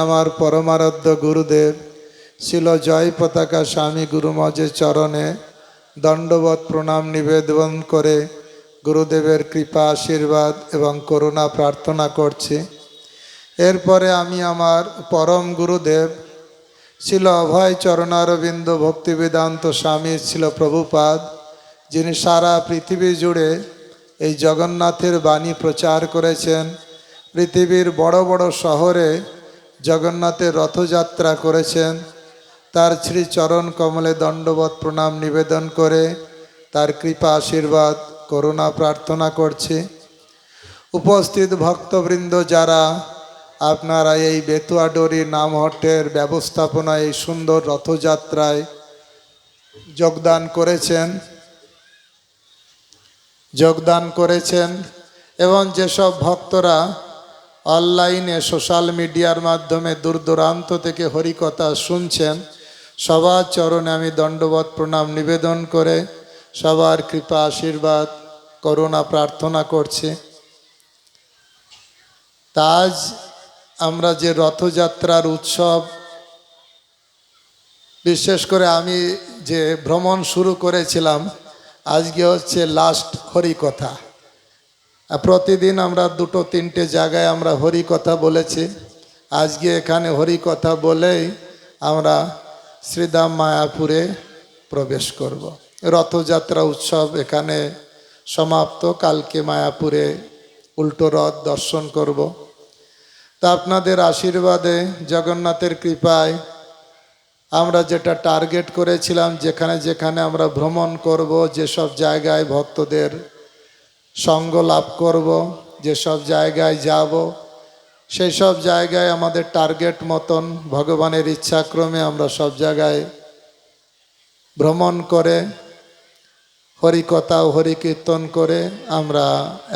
আমার পরমারাধ্য গুরুদেব শিল জয় পতাকা স্বামী গুরুমজের চরণে দণ্ডবত প্রণাম নিবেদন করে গুরুদেবের কৃপা আশীর্বাদ এবং করুণা প্রার্থনা করছি। এরপরে আমি আমার পরম গুরুদেব শিল অভয় চরণারবিন্দ ভক্তিবেদান্ত স্বামী ছিল প্রভুপাদ, যিনি সারা পৃথিবী জুড়ে এই জগন্নাথের বাণী প্রচার করেছেন। পৃথিবীর বড় বড় শহরে জগন্নাথের রথযাত্রা করেছেন। তার শ্রী চরণ কমলে দণ্ডবত প্রণাম নিবেদন করে তার কৃপা আশীর্বাদ করুণা প্রার্থনা করছি। উপস্থিত ভক্তবৃন্দ যারা আপনারা এই বেতুয়াডোরি নামহট্টের ব্যবস্থাপনায় এই সুন্দর রথযাত্রায় যোগদান করেছেন এবং যেসব ভক্তরা অনলাইনে সোশ্যাল মিডিয়ার মাধ্যমে দূর দূরান্ত থেকে হরিকথা শুনছেন, সবার চরণে আমি দণ্ডবত প্রণাম নিবেদন করে সবার কৃপা আশীর্বাদ করুণা প্রার্থনা করছি। আজ আমরা যে রথযাত্রার উৎসব, বিশেষ করে আমি যে ভ্রমণ শুরু করেছিলাম, আজকে হচ্ছে লাস্ট হরিকথা। প্রতিদিন আমরা 2-3টে জায়গায় আমরা হরিকথা বলেছি। আজকে এখানে হরিকথা বলেই আমরা শ্রীধাম মায়াপুরে প্রবেশ করব। রথযাত্রা উৎসব এখানে সমাপ্ত। কালকে মায়াপুরে উল্টো রথ দর্শন করব। তা আপনাদের আশীর্বাদে জগন্নাথের কৃপায় আমরা যেটা টার্গেট করেছিলাম, যেখানে যেখানে আমরা ভ্রমণ করব, যেসব জায়গায় ভক্তদের সঙ্গ লাভ করব, যেসব জায়গায় যাব, সেই সব জায়গায় আমাদের টার্গেট মতন ভগবানের ইচ্ছাক্রমে আমরা সব জায়গায় ভ্রমণ করে হরিকথা ও হরিকীর্তন করে আমরা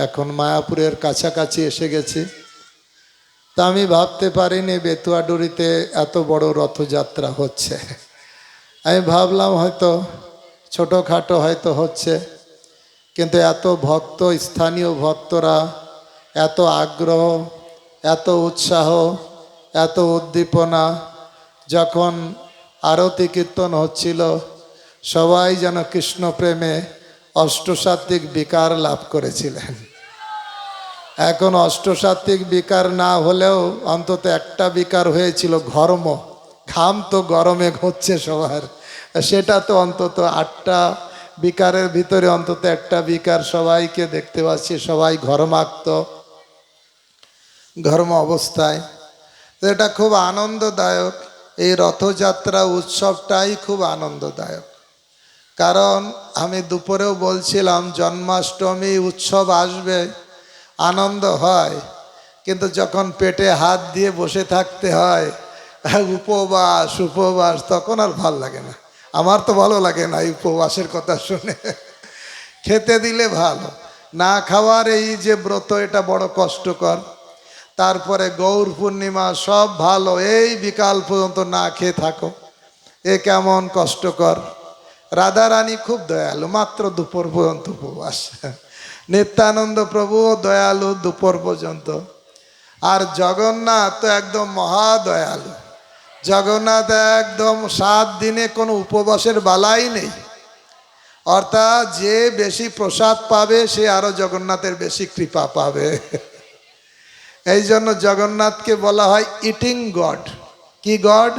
এখন মায়াপুরের কাছাকাছি এসে গেছি। তা আমি ভাবতে পারিনি বেতুয়াডুরিতে এত বড় রথযাত্রা হচ্ছে। আমি ভাবলাম হয়তো ছোটোখাটো হয়তো হচ্ছে, কিন্তু এত ভক্ত, স্থানীয় ভক্তরা এত আগ্রহ, এত উৎসাহ, এত উদ্দীপনা, যখন আরতি কীর্তন হচ্ছিল সবাই যেন কৃষ্ণ প্রেমে অষ্টসাত্ত্বিক বিকার লাভ করেছিলেন। এখন অষ্টসাত্ত্বিক বিকার না হলেও অন্তত একটা বিকার হয়েছিল, ঘর্ম। ঘাম তো গরমে হচ্ছে সবার, সেটা তো অন্তত 8টা বিকারের ভিতরে অন্তত একটা বিকার সবাইকে দেখতে পাচ্ছি, সবাই ঘর্মাক্ত, ঘর্ম অবস্থায়। এটা খুব আনন্দদায়ক। এই রথযাত্রা উৎসবটাই খুব আনন্দদায়ক। কারণ আমি দুপুরেও বলছিলাম, জন্মাষ্টমী উৎসব আসবে, আনন্দ হয়, কিন্তু যখন পেটে হাত দিয়ে বসে থাকতে হয়, উপবাস, তখন আর ভাল লাগে না। আমার তো ভালো লাগে না এই উপবাসের কথা শুনে। খেতে দিলে ভালো, না খাওয়ার এই যে ব্রত, এটা বড় কষ্টকর। তারপরে গৌর পূর্ণিমা, সব ভালো, এই বিকাল পর্যন্ত না খেয়ে থাকো, এ কেমন কষ্টকর। রাধারানী খুব দয়ালু, মাত্র দুপুর পর্যন্ত উপবাস। নিত্যানন্দ প্রভুও দয়ালু দুপুর পর্যন্ত। আর জগন্নাথ তো একদম মহাদয়ালু। জগন্নাথ একদম 7 দিনে কোনো উপবাসের বালাই নেই। অর্থাৎ যে বেশি প্রসাদ পাবে সে আরো জগন্নাথের বেশি কৃপা পাবে। এই জন্য জগন্নাথকে বলা হয় ইটিং গড। কি গড?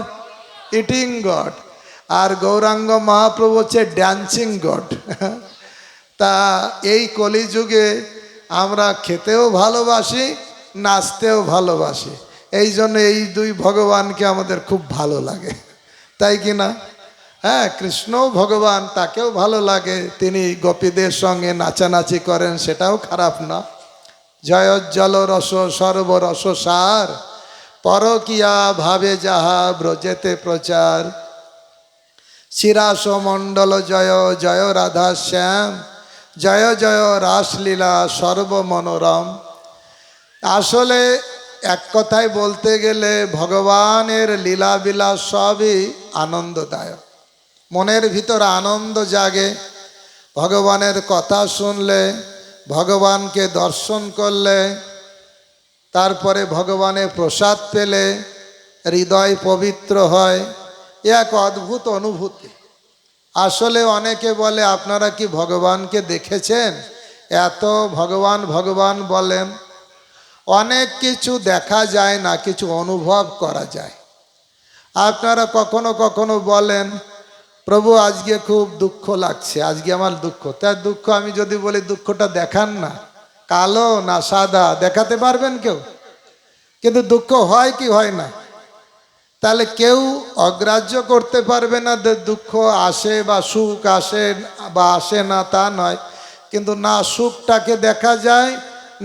Eating God. আর গৌরাঙ্গ মহাপ্রভু হচ্ছে ড্যান্সিং গড। তা এই কলিযুগে আমরা খেতেও ভালোবাসি, নাচতেও ভালোবাসি। এই জন্য এই দুই ভগবানকে আমাদের খুব ভালো লাগে, তাই কি না? হ্যাঁ, কৃষ্ণও ভগবান, তাকেও ভালো লাগে, তিনি গোপীদের সঙ্গে নাচানাচি করেন, সেটাও খারাপ না। জয়োজ্জ্বল রস সর্বরস সার, পরকিয়া ভাবে যাহা ব্রজেতে প্রচার। শিরাস মণ্ডল জয় জয় রাধা শ্যাম, জয় জয় রাসলীলা সর্বমনোরম। আসলে এক কথায় বলতে গেলে ভগবানের লীলাবিলাস সবই আনন্দদায়ক। মনের ভিতর আনন্দ জাগে ভগবানের কথা শুনলে, ভগবানকে দর্শন করলে, তারপরে ভগবানের প্রসাদ পেলে, হৃদয় পবিত্র হয়, এক অদ্ভুত অনুভূতি। আসলে অনেকে বলে আপনারা কি ভগবানকে দেখেছেন? এত ভগবান ভগবান বলেন, অনেক কিছু দেখা যায় না, কিছু অনুভব করা যায়। আপনারা কখনো কখনো বলেন, প্রভু আজকে খুব দুঃখ লাগছে, আজকে আমার দুঃখ। তার দুঃখ আমি যদি বলি দুঃখটা দেখান না, কালো না সাদা দেখাতে পারবেন কেউ? কিন্তু দুঃখ হয় কি হয় না? তাহলে কেউ অগ্রাহ্য করতে পারবে না যে দুঃখ আসে বা সুখ আসে বা আসে না, তা নয়। কিন্তু না সুখটাকে দেখা যায়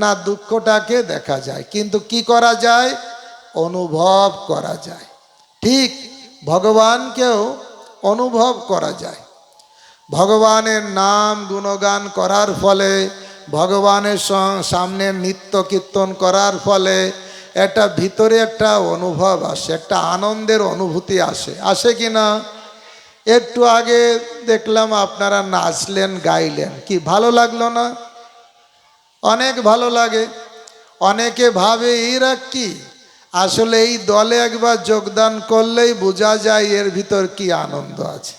না দুঃখটাকে দেখা যায়, কিন্তু কি করা যায়? অনুভব করা যায়। ঠিক ভগবানকেও অনুভব করা যায়। ভগবানের নাম গুণগান করার ফলে, ভগবানের সামনে নিত্য কীর্তন করার ফলে একটা ভিতরে একটা অনুভব আসে, একটা আনন্দের অনুভূতি আসে। আসে কি না? একটু আগে দেখলাম আপনারা নাচলেন, গাইলেন, কি ভালো লাগলো না? অনেক ভালো লাগে। অনেকে ভাবে এরা কি, আসলে এই দলে একবার যোগদান করলেই বোঝা যায় এর ভিতর কি আনন্দ আছে।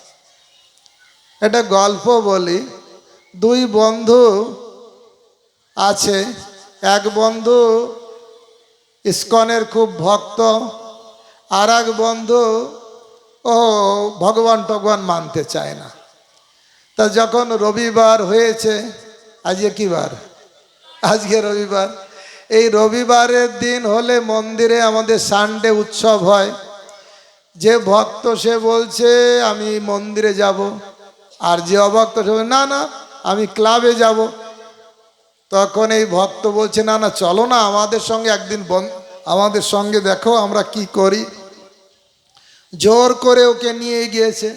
একটা গল্প বলি। দুই বন্ধু আছে। এক বন্ধু ইস্কনের খুব ভক্ত, আর এক বন্ধু ও ভগবান টগবান মানতে চায় না। তা যখন রবিবার হয়েছে, আজকে কি বার? আজকে রবিবার। এই রবিবারের দিন হলে মন্দিরে আমাদের সানডে উৎসব হয়। যে ভক্ত সে বলছে আমি মন্দিরে যাব, আর যে অভক্ত সে বলছে না না আমি ক্লাবে যাব। তখন এই ভক্ত বলছে না না চলো না আমাদের সঙ্গে একদিন, আমাদের সঙ্গে দেখো আমরা কি করি। জোর করে ওকে নিয়ে গিয়েছে।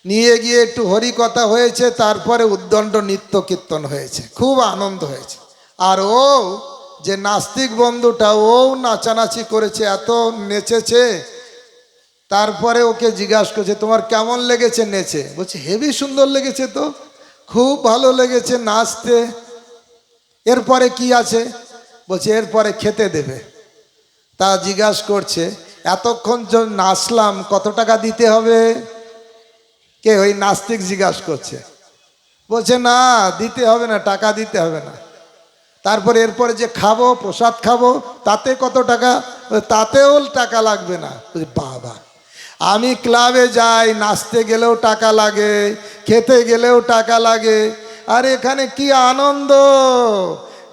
নিয়ে গিয়ে একটু হরি কথা হয়েছে, তারপরে উদ্দণ্ড নৃত্য কীর্তন হয়েছে, খুব আনন্দ হয়েছে। আর ও যে নাস্তিক বন্ধুটা, ও নাচানাচি করেছে, এত নেচেছে। তারপরে ওকে জিজ্ঞাসা করছে তোমার কেমন লেগেছে নেচে? বলছে হেবি সুন্দর লেগেছে, তো খুব ভালো লেগেছে নাচতে। এরপরে কি আছে? বলছে এরপরে খেতে দেবে। তা জিজ্ঞাসা করছে এতক্ষণ যখন নাচলাম কত টাকা দিতে হবে? কে? ওই নাস্তিক জিজ্ঞাসা করছে। বলছে না দিতে হবে না, টাকা দিতে হবে না। তারপরে এরপরে যে খাবো, প্রসাদ খাবো, তাতে কত টাকা? তাতেও টাকা লাগবে না। বাবা, আমি ক্লাবে যাই, নাচতে গেলেও টাকা লাগে, খেতে গেলেও টাকা লাগে, আর এখানে কি আনন্দ!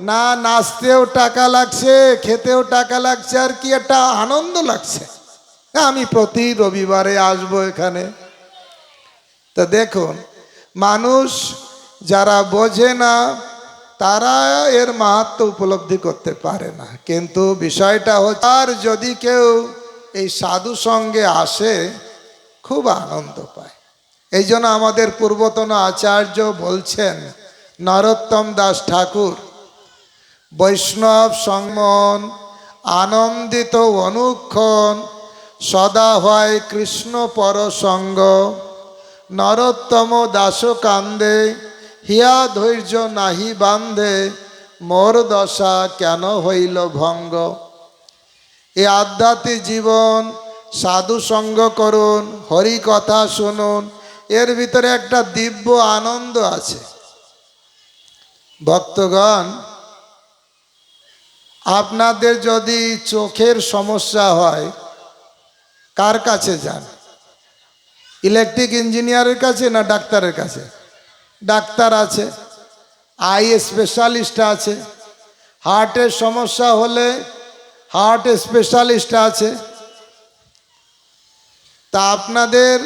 না নাচতেও টাকা লাগছে, খেতেও টাকা লাগছে, আর কি একটা আনন্দ লাগছে। আমি প্রতি রবিবারে আসবো এখানে। তো দেখুন, মানুষ যারা বোঝে না তারা এর মাহাত্ম্য উপলব্ধি করতে পারে না। কিন্তু বিষয়টা হচ্ছে, আর যদি কেউ এই সাধু সঙ্গে আসে খুব আনন্দ পায়। এই জন্য আমাদের পূর্বতন আচার্য বলছেন, নরোত্তম দাস ঠাকুর, বৈষ্ণব সংমন আনন্দিত অনুক্ষণ সদা হয় কৃষ্ণ পরসঙ্গ, নরোত্তম দাস কান্দে হিয়া ধৈর্য নাহি বান্ধে, মোর দশা কেন হইল ভঙ্গ। এই আধ্যাত্মিক জীবন, সাধু সঙ্গ করুন, হরি কথা শুনুন, এর ভিতরে একটা দিব্য আনন্দ আছে। ভক্তগণ, আপনাদের যদি চোখের সমস্যা হয় কার কাছে যান? ইলেকট্রিক ইঞ্জিনিয়ারের কাছে না ডাক্তারের কাছে? ডাক্তার আছে, আই স্পেশালিস্ট আছে। হার্টের সমস্যা হলে হার্ট স্পেশালিস্ট আছে। তা আপনাদের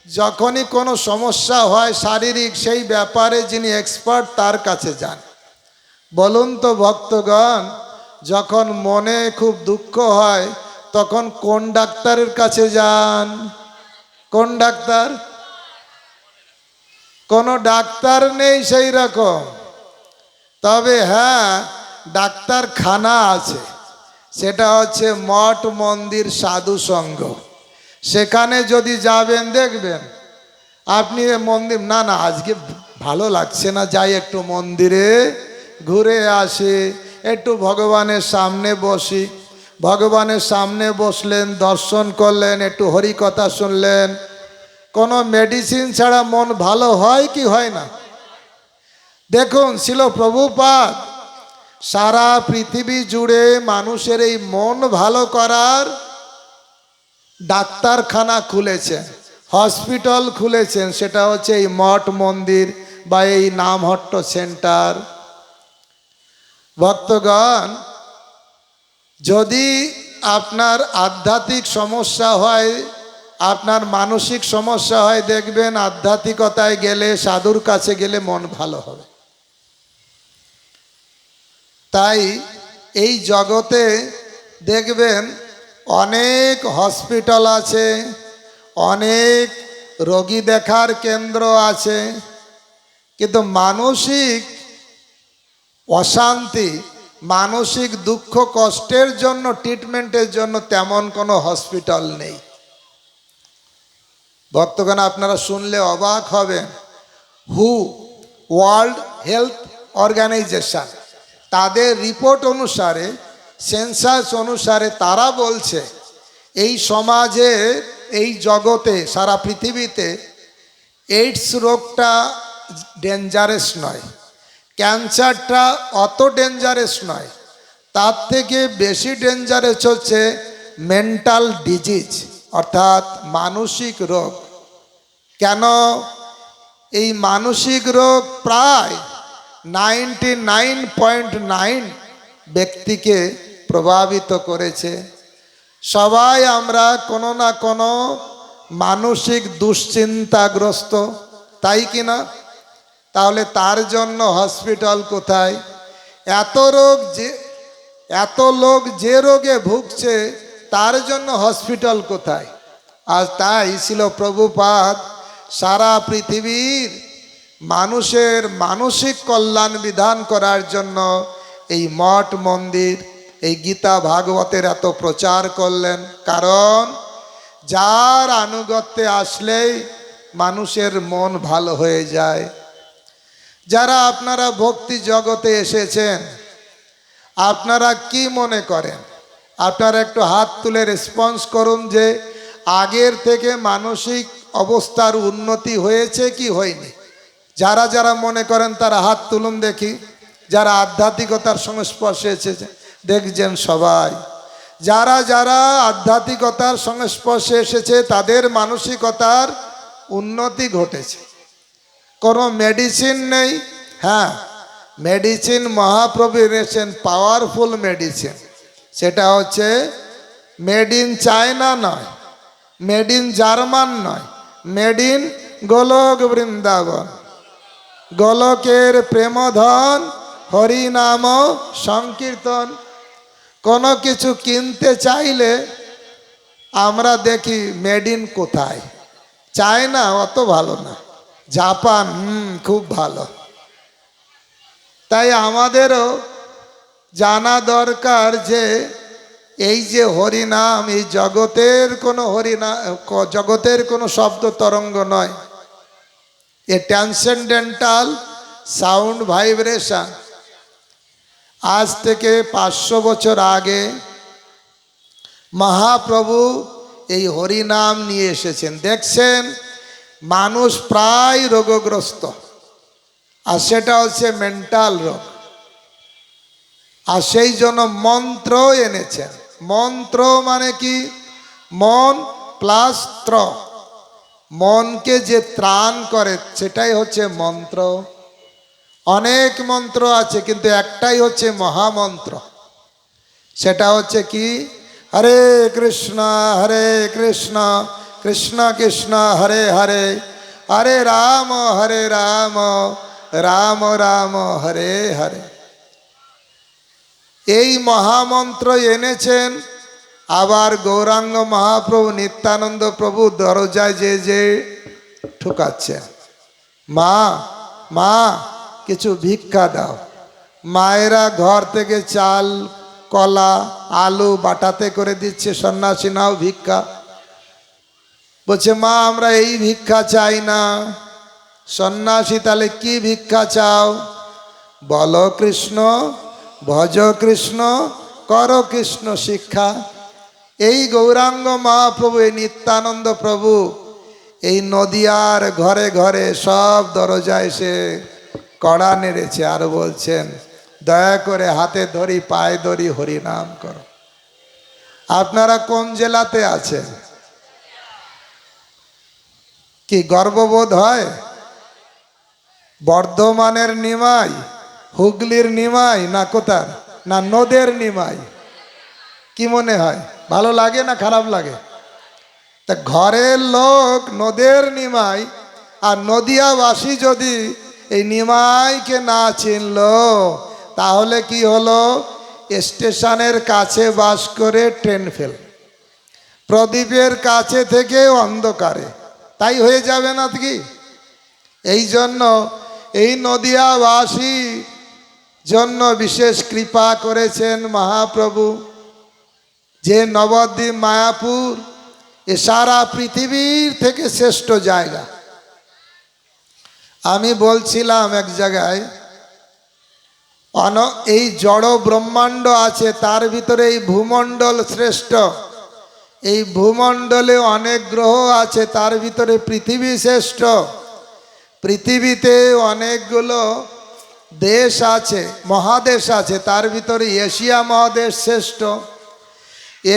যখনই কোনো সমস্যা হয় শারীরিক, সেই ব্যাপারে যিনি এক্সপার্ট তার কাছে যান। বলুন তো ভক্তগণ, যখন মনে খুব দুঃখ হয় তখন কোন ডাক্তারের কাছে যান? কোন ডাক্তার? কোনো ডাক্তার নেই সেই রকম। তবে হ্যাঁ, ডাক্তারখানা আছে, সেটা হচ্ছে মঠ মন্দির সাধু সঙ্গ। সেখানে যদি যাবেন দেখবেন আপনি মন্দির, না না আজকে ভালো লাগছে না, যাই একটু মন্দিরে ঘুরে আসি, একটু ভগবানের সামনে বসি। ভগবানের সামনে বসলেন, দর্শন করলেন, একটু হরি কথা শুনলেন। কোনো মেডিসিন ছাড়া মন ভালো হয় কি হয় না? দেখুন শিল প্রভুপাদ সারা পৃথিবী জুড়ে মানুষের এই মন ভালো করার ডাক্তারখানা খুলেছেন, হসপিটাল খুলেছেন। সেটা হচ্ছে এই মঠ মন্দির বা এই নামহট্ট সেন্টার। ভক্তগণ, যদি আপনার আধ্যাত্মিক সমস্যা হয়, আপনার মানসিক সমস্যা হয়, দেখবেন আধ্যাত্মিকতায় গেলে, সাধুর কাছে গেলে মন ভালো হবে। তাই এই জগতে দেখবেন অনেক হসপিটাল আছে, অনেক রোগী দেখার কেন্দ্র আছে, কিন্তু মানসিক অশান্তি, মানসিক দুঃখ কষ্টের জন্য ট্রিটমেন্টের জন্য তেমন কোনো হসপিটাল নেই। ভক্তগণ, আপনারা শুনলে অবাক হবেন, ওয়ার্ল্ড হেলথ অর্গানাইজেশন তাদের রিপোর্ট অনুসারে, সেন্সাস অনুসারে তারা বলছে এই সমাজে, এই জগতে, সারা পৃথিবীতে এইডস রোগটা ডেঞ্জারাস নয়, ক্যান্সারটা অত ডেঞ্জারাস নয়, তার থেকে বেশি ডেঞ্জারাস হচ্ছে মেন্টাল ডিজিজ, অর্থাৎ মানসিক রোগ। কেন? এই মানসিক রোগ প্রায় 99.9 ব্যক্তিকে প্রভাবিত করেছে। সবাই আমরা কোনো না কোনো মানসিক দুশ্চিন্তাগ্রস্ত, তাই কি না? তাহলে তার জন্য হসপিটাল কোথায়? এত লোক যে রোগে ভুগছে, তার জন্য হসপিটাল কোথায়? আর তাই ছিল প্রভুপাদ সারা পৃথিবীর মানুষের মানসিক কল্যাণ বিধান করার জন্য এই মঠ মন্দির, এই গীতা ভাগবতের এত প্রচার করলেন। কারণ যার আনুগত্যে আসলেই মানুষের মন ভালো হয়ে যায়। যারা আপনারা ভক্তি জগতে এসেছেন, আপনারা কি মনে করেন? আপনারা একটু হাত তুলে রেসপন্স করুন যে আগের থেকে মানসিক অবস্থার উন্নতি হয়েছে কি হয়নি? যারা যারা মনে করেন তারা হাত তুলুন দেখি। যারা আধ্যাত্মিকতার সংস্পর্শে এসেছে দেখছেন সবাই। যারা যারা আধ্যাত্মিকতার সংস্পর্শে এসেছে তাদের মানসিকতার উন্নতি ঘটেছে। কোনো মেডিসিন নেই। হ্যাঁ, মেডিসিন মহাপ্রভু এনেছেন, পাওয়ারফুল মেডিসিন। সেটা হচ্ছে মেড ইন চায়না নয়, মেড ইন জার্মান নয়, মেড ইন গোলক বৃন্দাবন। গোলকের প্রেমধন হরিনাম সংকীর্তন। কোনো কিছু কিনতে চাইলে আমরা দেখি মেড ইন কোথায়। চায়না অত ভালো না, জাপান খুব ভালো। তাই আমাদেরও জানা দরকার যে এই যে হরিনাম, এই জগতের কোনো শব্দ তরঙ্গ নয়, এ ট্রান্সেন্ডেন্টাল সাউন্ড ভাইব্রেশন। আজ থেকে 500 বছর আগে মহাপ্রভু এই হরিনাম নিয়ে এসেছেন। দেখছেন মানুষ প্রায় রোগগ্রস্ত, আর সেটা হচ্ছে মেন্টাল রোগ। আর সেই জন্য মন্ত্র এনেছেন। মন্ত্র মানে কি? মন প্লাস ত্র, মনকে যে ত্রাণ করে সেটাই হচ্ছে মন্ত্র। অনেক মন্ত্র আছে, কিন্তু একটাই হচ্ছে মহামন্ত্র। সেটা হচ্ছে কি? হরে কৃষ্ণ কৃষ্ণ কৃষ্ণ হরে হরে, হরে রাম রাম রাম হরে হরে। এই মহামন্ত্র এনেছেন। আবার গৌরাঙ্গ মহাপ্রভু, নিত্যানন্দ প্রভু দরজায় যে ঠুকাচ্ছেন, মা মা কিছু ভিক্ষা দাও। মায়েরা ঘর থেকে চাল, কলা, আলু বাটাতে করে দিচ্ছে, সন্ন্যাসী নাও ভিক্ষা। বলছে মা আমরা এই ভিক্ষা চাই না। সন্ন্যাসী তাহলে কি ভিক্ষা চাও? বলো কৃষ্ণ, ভজ কৃষ্ণ, করো কৃষ্ণ শিক্ষা। এই গৌরাঙ্গ মহাপ্রভু, এই নিত্যানন্দ প্রভু এই নদিয়ার ঘরে ঘরে সব দরজায় এসে কড়া নেড়েছে আর বলছেন, দয়া করে হাতে ধরি পায়ে ধরি হরিনাম করো। আপনারা কোন জেলাতে আছেন? কি গর্ববোধ হয়? বর্ধমানের নিমাই, হুগলির নিমাই, না কোথার, না নদের নিমাই? কি মনে হয়, ভালো লাগে না খারাপ লাগে? তা ঘরের লোক নদের নিমাই, আর নদিয়াবাসী যদি এই নিমাইকে না চিনল তাহলে কি হলো? স্টেশনের কাছে বাস করে ট্রেন ফেল, প্রদীপের কাছে থেকে অন্ধকারে, তাই হয়ে যাবে না কি? এই জন্য এই নদিয়াবাসী জন্য বিশেষ কৃপা করেছেন মহাপ্রভু, যে নবদ্বীপ মায়াপুর এ সারা পৃথিবীর থেকে শ্রেষ্ঠ জায়গা। আমি বলছিলাম এক জায়গায়, এই জড় ব্রহ্মাণ্ড আছে, তার ভিতরে এই ভূমণ্ডল শ্রেষ্ঠ। এই ভূমণ্ডলে অনেক গ্রহ আছে, তার ভিতরে পৃথিবী শ্রেষ্ঠ। পৃথিবীতে অনেকগুলো দেশ আছে, মহাদেশ আছে, তার ভিতরে এশিয়া মহাদেশ শ্রেষ্ঠ।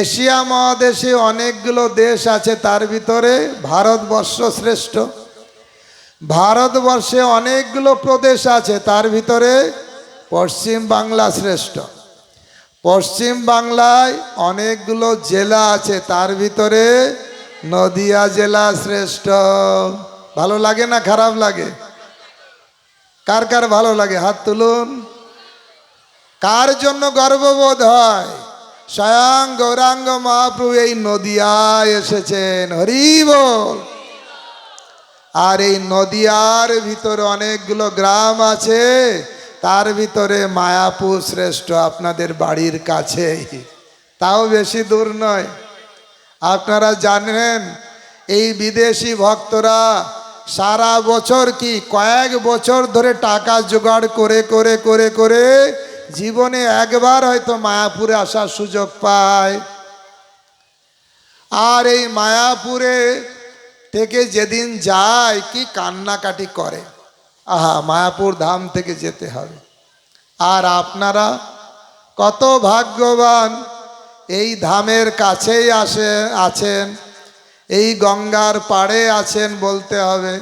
এশিয়া মহাদেশে অনেকগুলো দেশ আছে, তার ভিতরে ভারতবর্ষ শ্রেষ্ঠ। ভারতবর্ষে অনেকগুলো প্রদেশ আছে, তার ভিতরে পশ্চিম বাংলা শ্রেষ্ঠ। পশ্চিম বাংলায় অনেকগুলো জেলা আছে, তার ভিতরে নদিয়া জেলা শ্রেষ্ঠ। ভালো লাগে না খারাপ লাগে? কার কার ভালো লাগে হাত তুলুন। কার জন্য গর্ববোধ হয়? স্বয়ং গৌরাঙ্গ মহাপ্রভু এই নদিয়ায় এসেছেন, হরি বল। আর এই নদিয়ার ভিতরে অনেকগুলো গ্রাম আছে, তার ভিতরে মায়াপুর শ্রেষ্ঠ, আপনাদের বাড়ির কাছেই, তাও বেশি দূর নয়। আপনারা জানেন এই বিদেশি ভক্তরা সারা বছর কি কয়েক বছর ধরে টাকা জোগাড় করে করে করে করে জীবনে একবার হয়তো মায়াপুরে আসার সুযোগ পায়। আর এই মায়াপুরে থেকে যেদিন যায় কি কান্নাকাটি করে, আহা মায়াপুর ধাম থেকে যেতে হবে। আর আপনারা কত ভাগ্যবান, এই ধামের কাছেই আছেন, এই গঙ্গার পাড়ে আছেন বলতে হবে,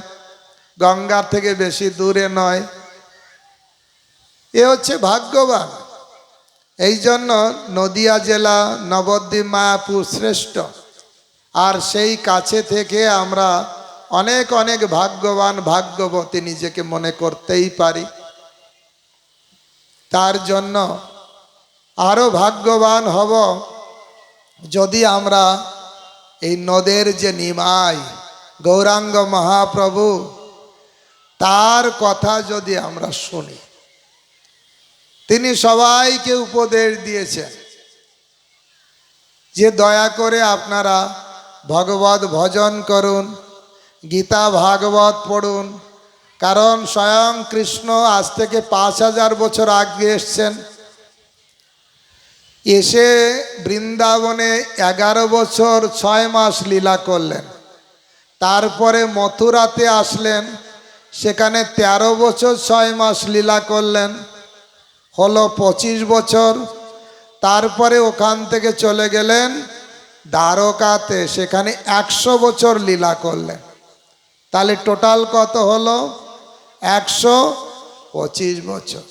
গঙ্গার থেকে বেশি দূরে নয়। এ হচ্ছে ভাগ্যবান। এই জন্য নদিয়া জেলা নবদ্বীপ মায়াপুর শ্রেষ্ঠ। আর সেই কাছে থেকে আমরা অনেক অনেক ভাগ্যবান ভাগ্যবতী নিজেকে মনে করতেই পারি। তার জন্য আরও ভাগ্যবান হব যদি আমরা এই নদের যে নিমাই গৌরাঙ্গ মহাপ্রভু, তার কথা যদি আমরা শুনি। তিনি সবাইকে উপদেশ দিয়েছেন যে দয়া করে আপনারা ভগবত ভজন করুন, গীতা ভাগবত পড়ুন। কারণ স্বয়ং কৃষ্ণ আজ থেকে 5000 বছর আগে এসছেন, এসে বৃন্দাবনে 11 বছর 6 মাস লীলা করলেন। তারপরে মথুরাতে আসলেন, সেখানে 13 বছর 6 মাস লীলা করলেন, হলো 25 বছর। তারপরে ওখান থেকে চলে গেলেন দ্বারকাতে, সেখানে 100 বছর লীলা করলেন। তাহলে টোটাল কত হলো? 125 বছর।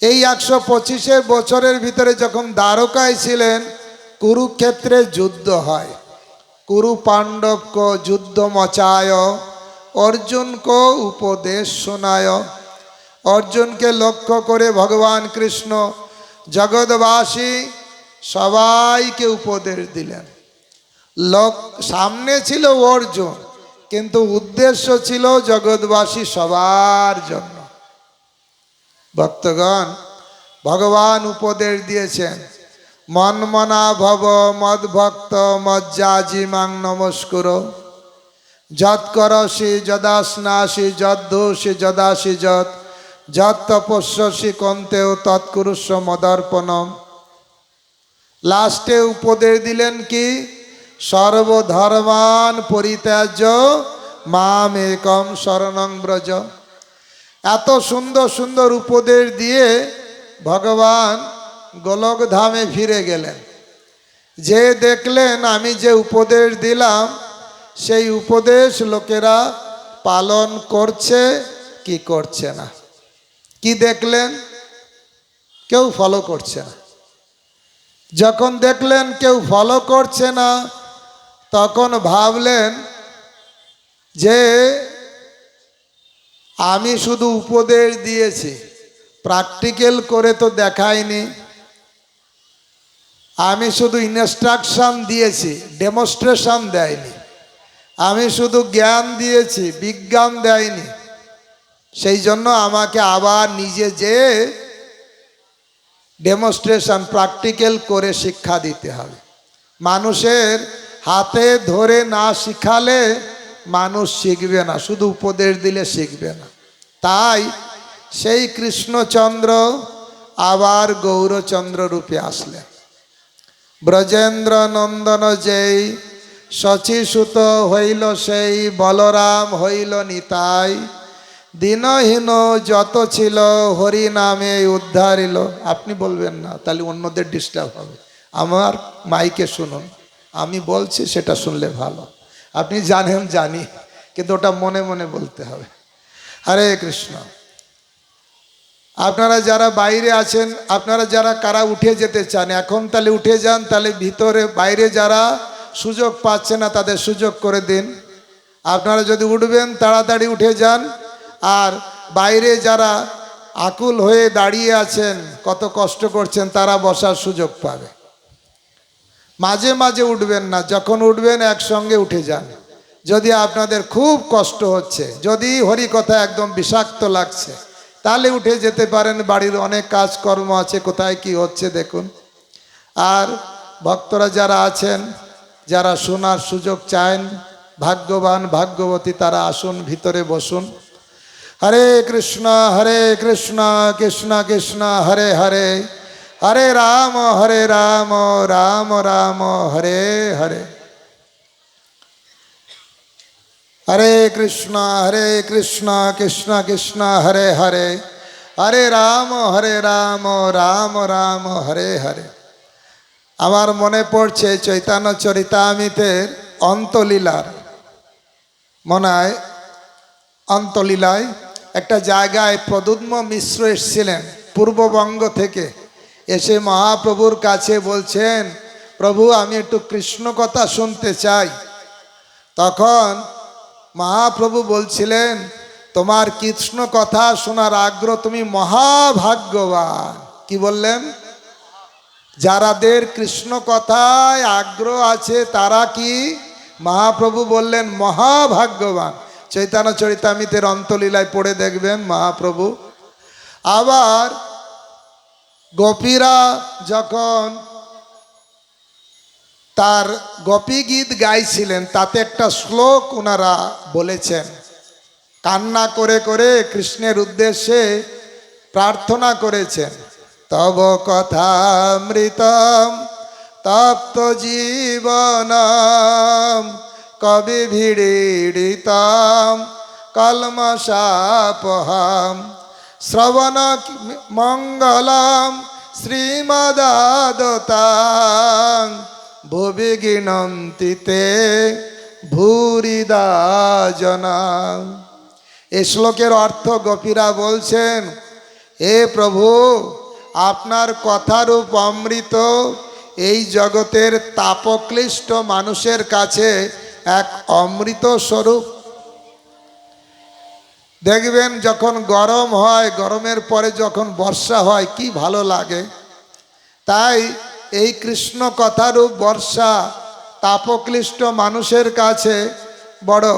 এই 125 বছরের ভিতরে যখন দ্বারকায় ছিলেন, কুরুক্ষেত্রে যুদ্ধ হয়। কুরু পাণ্ডব কো যুদ্ধ মচায়, অর্জুন কো উপদেশ শোনায়। অর্জুনকে লক্ষ্য করে ভগবান কৃষ্ণ জগৎবাসী সবাইকে উপদেশ দিলেন। সামনে ছিল অর্জুন, কিন্তু উদ্দেশ্য ছিল জগৎবাসী সবার জন্য। ভক্তগণ, ভগবান উপদেশ দিয়েছেন, মনমনা ভব মদ্ভক্ত মজ্জাজি মাং নমস্কুর, যৎ করসি যদাস্নাসি যদ্ধোষি যদাসি যৎ, যৎ তপস্যসি কন্তেও তৎকুরুষ্ব মদর্পণম। লাস্টে উপদেশ দিলেন কি, সর্বধর্মান পরিত্যাজ্য মাম একম শরণং ব্রজ। এত সুন্দর সুন্দর উপদেশ দিয়ে ভগবান গোলক ধামে ফিরে গেলেন। যে দেখলেন আমি যে উপদেশ দিলাম সেই উপদেশ লোকেরা পালন করছে কি করছে না। কি দেখলেন? কেউ ফলো করছে না। যখন দেখলেন কেউ ফলো করছে না, তখন ভাবলেন যে আমি শুধু উপদেশ দিয়েছি, প্র্যাকটিক্যাল করে তো দেখাইনি। আমি শুধু ইনস্ট্রাকশন দিয়েছি, ডেমনস্ট্রেশন দেয়নি। আমি শুধু জ্ঞান দিয়েছি, বিজ্ঞান দেয়নি। সেই জন্য আমাকে আবার নিজে যেয়ে ডেমনস্ট্রেশন প্র্যাকটিক্যাল করে শিক্ষা দিতে হবে। মানুষের হাতে ধরে না শিখালে মানুষ শিখবে না, শুধু উপদেশ দিলে শিখবে না। তাই সেই কৃষ্ণচন্দ্র আবার গৌরচন্দ্র রূপে আসলেন। ব্রজেন্দ্র নন্দন যেই শচীসুত হইল সেই বলরাম হইল নিতাই, দিনহীন যত ছিল হরি নামে উদ্ধারিল। আপনি বলবেন না, তাহলে অন্যদের ডিস্টার্ব হবে। আমার মাইকে শুনুন, আমি বলছি সেটা শুনলে ভালো। আপনি জানেন জানি, কিন্তু ওটা মনে মনে বলতে হবে। হরে কৃষ্ণ। আপনারা যারা বাইরে আছেন, আপনারা যারা কারা উঠে যেতে চান এখন তাহলে উঠে যান, তাহলে ভিতরে বাইরে যারা সুযোগ পাচ্ছে না তাদের সুযোগ করে দিন। আপনারা যদি উঠবেন তাড়াতাড়ি উঠে যান, আর বাইরে যারা আকুল হয়ে দাঁড়িয়ে আছেন, কত কষ্ট করছেন, তারা বসার সুযোগ পাবে। মাঝে মাঝে উঠবেন না, যখন উঠবেন একসঙ্গে উঠে যান। যদি আপনাদের খুব কষ্ট হচ্ছে, যদি হরি কথা একদম বিষাক্ত লাগছে, তাহলে উঠে যেতে পারেন। বাড়ির অনেক কাজকর্ম আছে, কোথায় কি হচ্ছে দেখুন। আর ভক্তরা যারা আছেন, যারা শোনার সুযোগ চান, ভাগ্যবান ভাগ্যবতী, তারা আসুন, ভিতরে বসুন। হরে কৃষ্ণ কৃষ্ণ কৃষ্ণ হরে হরে, হরে রাম রাম রাম হরে হরে। হরে কৃষ্ণ কৃষ্ণ কৃষ্ণ হরে হরে, হরে রাম রাম রাম হরে হরে। আমার মনে পড়ছে চৈতন্য চরিতামৃতের অন্তলীলার, মনে হয় অন্তলীলায় একটা জায়গায় প্রদ্যুম্ন মিশ্র এসেছিলেন পূর্ববঙ্গ থেকে। এসে মহাপ্রভুর কাছে বলছেন, প্রভু আমি একটু কৃষ্ণ কথা শুনতে চাই। তখন মহাপ্রভু বলছিলেন, তোমার কৃষ্ণ কথা শোনার আগ্রহ, তুমি মহাভাগ্যবান। কি বললেন? যারাদের কৃষ্ণ কথায় আগ্রহ আছে তারা কি? মহাপ্রভু বললেন মহাভাগ্যবান। চৈতন্য চরিতামৃতের অন্তলীলায় পড়ে দেখবেন মহাপ্রভু। আবার গোপীরা যখন তার গোপী গীত গাইছিলেন, তাতে একটা শ্লোক ওনারা বলেছেন, কান্না করে করে কৃষ্ণের উদ্দেশ্যে প্রার্থনা করেছেন। তব কথামৃতম তপ্ত জীবনম কবি ভিড়িড়িতম কলমশাপহম শ্রবণ মঙ্গলম শ্রীমদাদতাং ভুবি গিনন্তি তে ভূরিদা জনা। এই শ্লোকের অর্থ গোপীরা বলছেন, হে প্রভু, আপনার কথারূপ অমৃত এই জগতের তাপক্লিষ্ট মানুষের কাছে এক অমৃত স্বরূপ। দেখবেন যখন গরম হয়, গরমের পরে যখন বর্ষা হয় কি ভালো লাগে। তাই এই কৃষ্ণ কথারূপ বর্ষা তাপক্লিষ্ট মানুষের কাছে বড়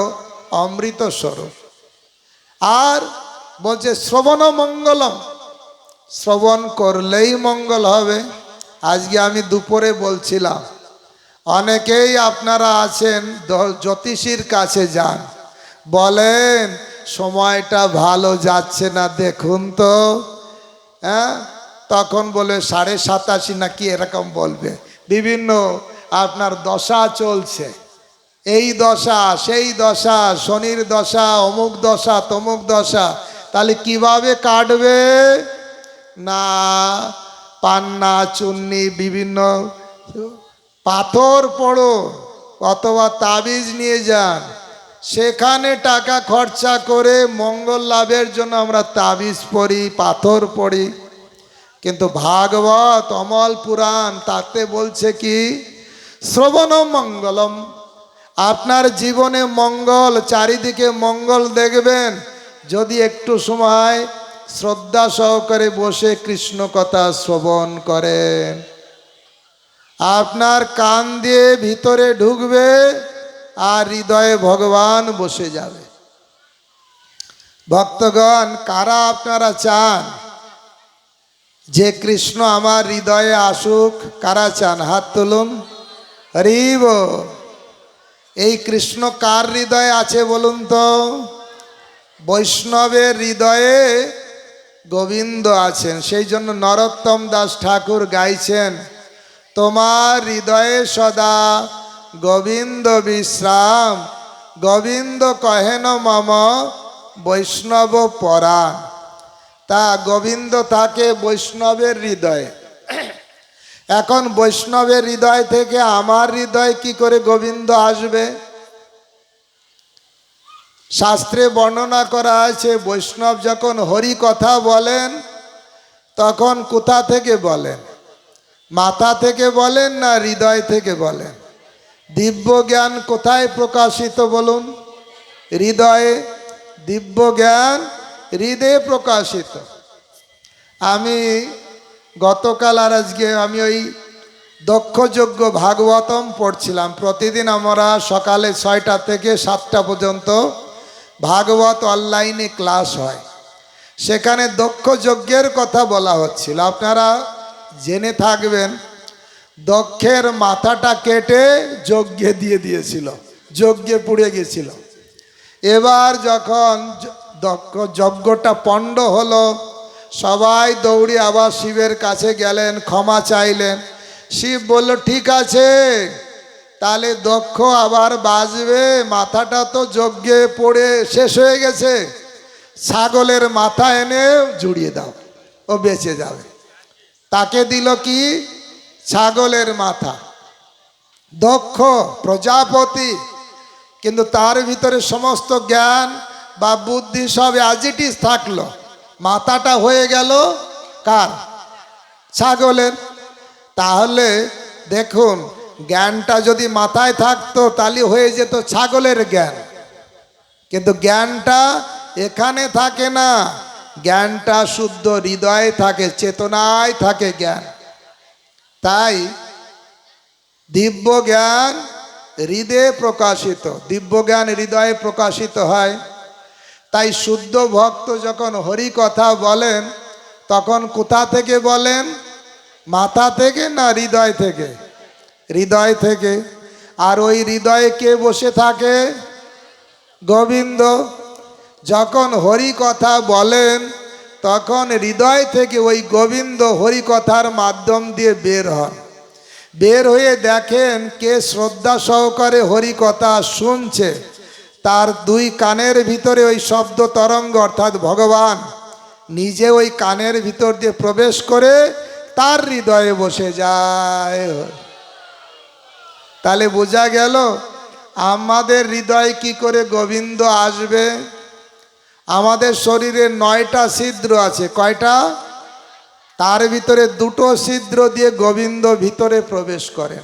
অমৃত স্বরূপ। আর বলছে শ্রবণ মঙ্গলম, শ্রবণ করলেই মঙ্গল হবে। আজকে আমি দুপুরে বলছিলাম, অনেকেই আপনারা আছেন জ্যোতিষীর কাছে যান, বলেন সময়টা ভালো যাচ্ছে না দেখুন তো। হ্যাঁ, তখন বলে 87.5 না কি এরকম বলবে, বিভিন্ন আপনার দশা চলছে, এই দশা সেই দশা, শনির দশা, অমুক দশা তমুক দশা, তাহলে কিভাবে কাটবে না? পান্না চুন্নি বিভিন্ন পাথর পড়ো অথবা তাবিজ নিয়ে যান, সেখানে টাকা খরচা করে মঙ্গল লাভের জন্য আমরা তাবিজ পড়ি, পাথর পড়ি। কিন্তু ভাগবত অমল পুরাণ তাতে বলছে কি, শ্রবণম মঙ্গলম, আপনার জীবনে মঙ্গল, চারিদিকে মঙ্গল দেখবেন যদি একটু সময় শ্রদ্ধা সহকারে বসে কৃষ্ণ কথা শ্রবণ করেন। আপনার কান দিয়ে ভিতরে ঢুকবে আর হৃদয়ে ভগবান বসে যাবে। ভক্তগণ, কারা আপনারা চান যে কৃষ্ণ আমার হৃদয়ে আসুক? কারা চান? হাত তুলুন। হরি বল। এই কৃষ্ণ কার হৃদয়ে আছে বলুন তো? বৈষ্ণবের হৃদয়ে গোবিন্দ আছেন। সেই জন্য নরোত্তম দাস ঠাকুর গাইছেন, তোমার হৃদয়ে সদা গোবিন্দ বিশ্রাম, গোবিন্দ কহেন মম বৈষ্ণব পরাণ। তা গোবিন্দ থাকে বৈষ্ণবের হৃদয়ে। এখন বৈষ্ণবের হৃদয় থেকে আমার হৃদয় কি করে গোবিন্দ আসবে? শাস্ত্রে বর্ণনা করা আছে, বৈষ্ণব যখন হরি কথা বলেন তখন কোথা থেকে বলেন? মাথা থেকে বলেন না হৃদয় থেকে বলেন? দিব্য জ্ঞান কোথায় প্রকাশিত বলুন? হৃদয়ে। দিব্য জ্ঞান হৃদয়ে প্রকাশিত। আমি গতকাল আর আজকে আমি ওই দক্ষযজ্ঞ ভাগবতম পড়ছিলাম। প্রতিদিন আমরা সকালে 6টা থেকে 7টা পর্যন্ত ভাগবত অনলাইনে ক্লাস হয়, সেখানে দক্ষযজ্ঞের কথা বলা হচ্ছিল। আপনারা জেনে থাকবেন, দক্ষের মাথাটা কেটে যজ্ঞে দিয়ে দিয়েছিল, যজ্ঞে পুড়ে গেছিল। এবার যখন দক্ষ যজ্ঞটা পণ্ড হলো, সবাই দৌড়ে আবার শিবের কাছে গেলেন, ক্ষমা চাইলেন। শিব বলল, ঠিক আছে, তাহলে দক্ষ আবার বাঁচবে, মাথাটা তো যজ্ঞে পড়ে শেষ হয়ে গেছে, ছাগলের মাথা এনে জুড়িয়ে দাও, ও বেঁচে যাবে। তাকে দিল কি? ছাগলের মাথা। দক্ষ প্রজাপতি, কিন্তু তার ভিতরে সমস্ত জ্ঞান বা বুদ্ধি সব অ্যাজ ইট ইজ থাকলো, মাথাটা হয়ে গেল কার? ছাগলের। তাহলে দেখুন, জ্ঞানটা যদি মাথায় থাকতো তাহলে হয়ে যেত ছাগলের জ্ঞান, কিন্তু জ্ঞানটা এখানে থাকে না, জ্ঞানটা শুদ্ধ হৃদয়ে থাকে, চেতনায় থাকে জ্ঞান। তাই দিব্য জ্ঞান হৃদয়ে প্রকাশিত, দিব্য জ্ঞান হৃদয়ে প্রকাশিত হয়। তাই শুদ্ধ ভক্ত যখন হরি কথা বলেন তখন কোথা থেকে বলেন? মাথা থেকে না হৃদয় থেকে? হৃদয় থেকে। আর ওই হৃদয়ে কে বসে থাকে? গোবিন্দ। যখন হরি কথা বলেন তখন হৃদয় থেকে ওই গোবিন্দ হরি কথার মাধ্যম দিয়ে বের হন। বের হয়ে দেখেন কে শ্রদ্ধা সহকারে হরি কথা শুনছে, তার দুই কানের ভিতরে ওই শব্দ তরঙ্গ অর্থাৎ ভগবান নিজে ওই কানের ভিতর দিয়ে প্রবেশ করে তার হৃদয়ে বসে যায়। তাহলে বোঝা গেল আমাদের হৃদয়ে কি করে গোবিন্দ আসবে? আমাদের শরীরে 9টা ছিদ্র আছে। কয়টা? তার ভিতরে 2টো ছিদ্র দিয়ে গোবিন্দ ভিতরে প্রবেশ করেন।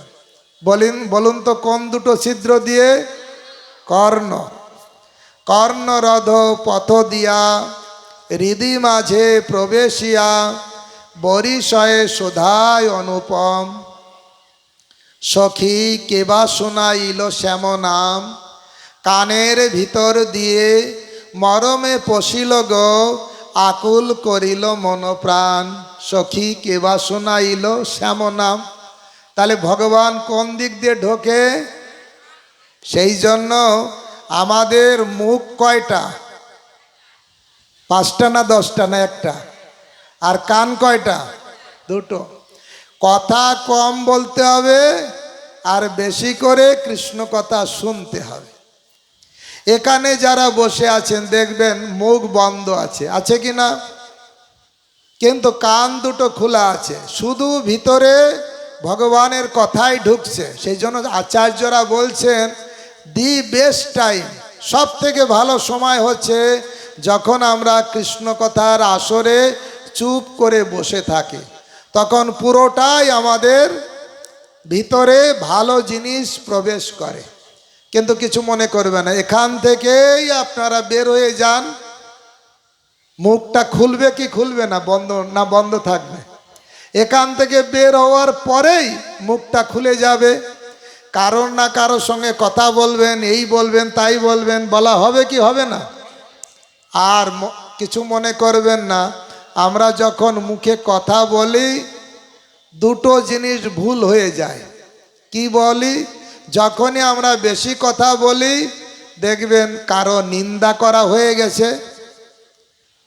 বলুন তো কোন 2টো ছিদ্র দিয়ে? কর্ণ। কর্ণরধ পথ দিয়া হৃদি মাঝে প্রবেশিয়া বরিশয়ে শোধায় অনুপম, সখী কেবা শোনাইল শ্যাম নাম, কানের ভিতর দিয়ে মরমে পশিল গো, আকুল করিল মনপ্রাণ। সখী কেবা শোনাইল শ্যাম নাম। তাহলে ভগবান কোন দিক দিয়ে ঢোকে? সেই জন্য আমাদের মুখ কয়টা? 5টা না 10টা না 1টা? আর কান কয়টা? 2টো। কথা কম বলতে হবে আর বেশি করে কৃষ্ণ কথা শুনতে হবে। এখানে যারা বসে আছেন দেখবেন মুখ বন্ধ আছে, আছে কি না? কিন্তু কান দুটো খোলা আছে, শুধু ভিতরে ভগবানের কথাই ঢুকছে। সেই জন্য আচার্যরা বলছেন দি বেস্ট টাইম, সব থেকে ভালো সময় হচ্ছে যখন আমরা কৃষ্ণ কথার আসরে চুপ করে বসে থাকি। তখন পুরোটাই আমাদের ভিতরে ভালো জিনিস প্রবেশ করে। কিন্তু কিছু মনে করবে না, এখান থেকেই আপনারা বের হয়ে যান, মুখটা খুলবে কি খুলবে না, বন্ধ থাকবে? এখান থেকে বের হওয়ার পরেই মুখটা খুলে যাবে। কারোর না কারোর সঙ্গে কথা বলবেন, এই বলবেন তাই বলবেন, বলা হবে কি হবে না? আর কিছু মনে করবেন না, আমরা যখন মুখে কথা বলি দুটো জিনিস ভুল হয়ে যায়। কি বলি? যখনই আমরা বেশি কথা বলি দেখবেন কারো নিন্দা করা হয়ে গেছে,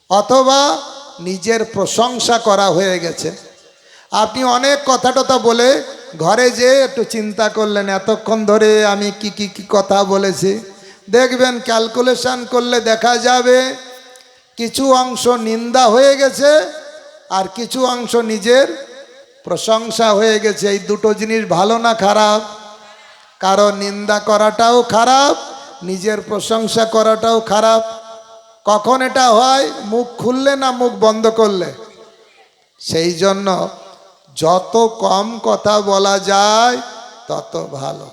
অথবা নিজের প্রশংসা করা হয়ে গেছে। আপনি অনেক কথা টথা বলে ঘরে যেয়ে একটু চিন্তা করলেন এতক্ষণ ধরে আমি কি কি কি কথা বলেছি, দেখবেন ক্যালকুলেশন করলে দেখা যাবে কিছু অংশ নিন্দা হয়ে গেছে আর কিছু অংশ নিজের প্রশংসা হয়ে গেছে। এই দুটো জিনিস ভালো না খারাপ? কারণ নিন্দা করাটাও খারাপ, নিজের প্রশংসা করাটাও খারাপ। কখন এটা হয়? মুখ খুললে না মুখ বন্ধ করলে। সেই জন্য যত কম কথা বলা যায় তত ভালো।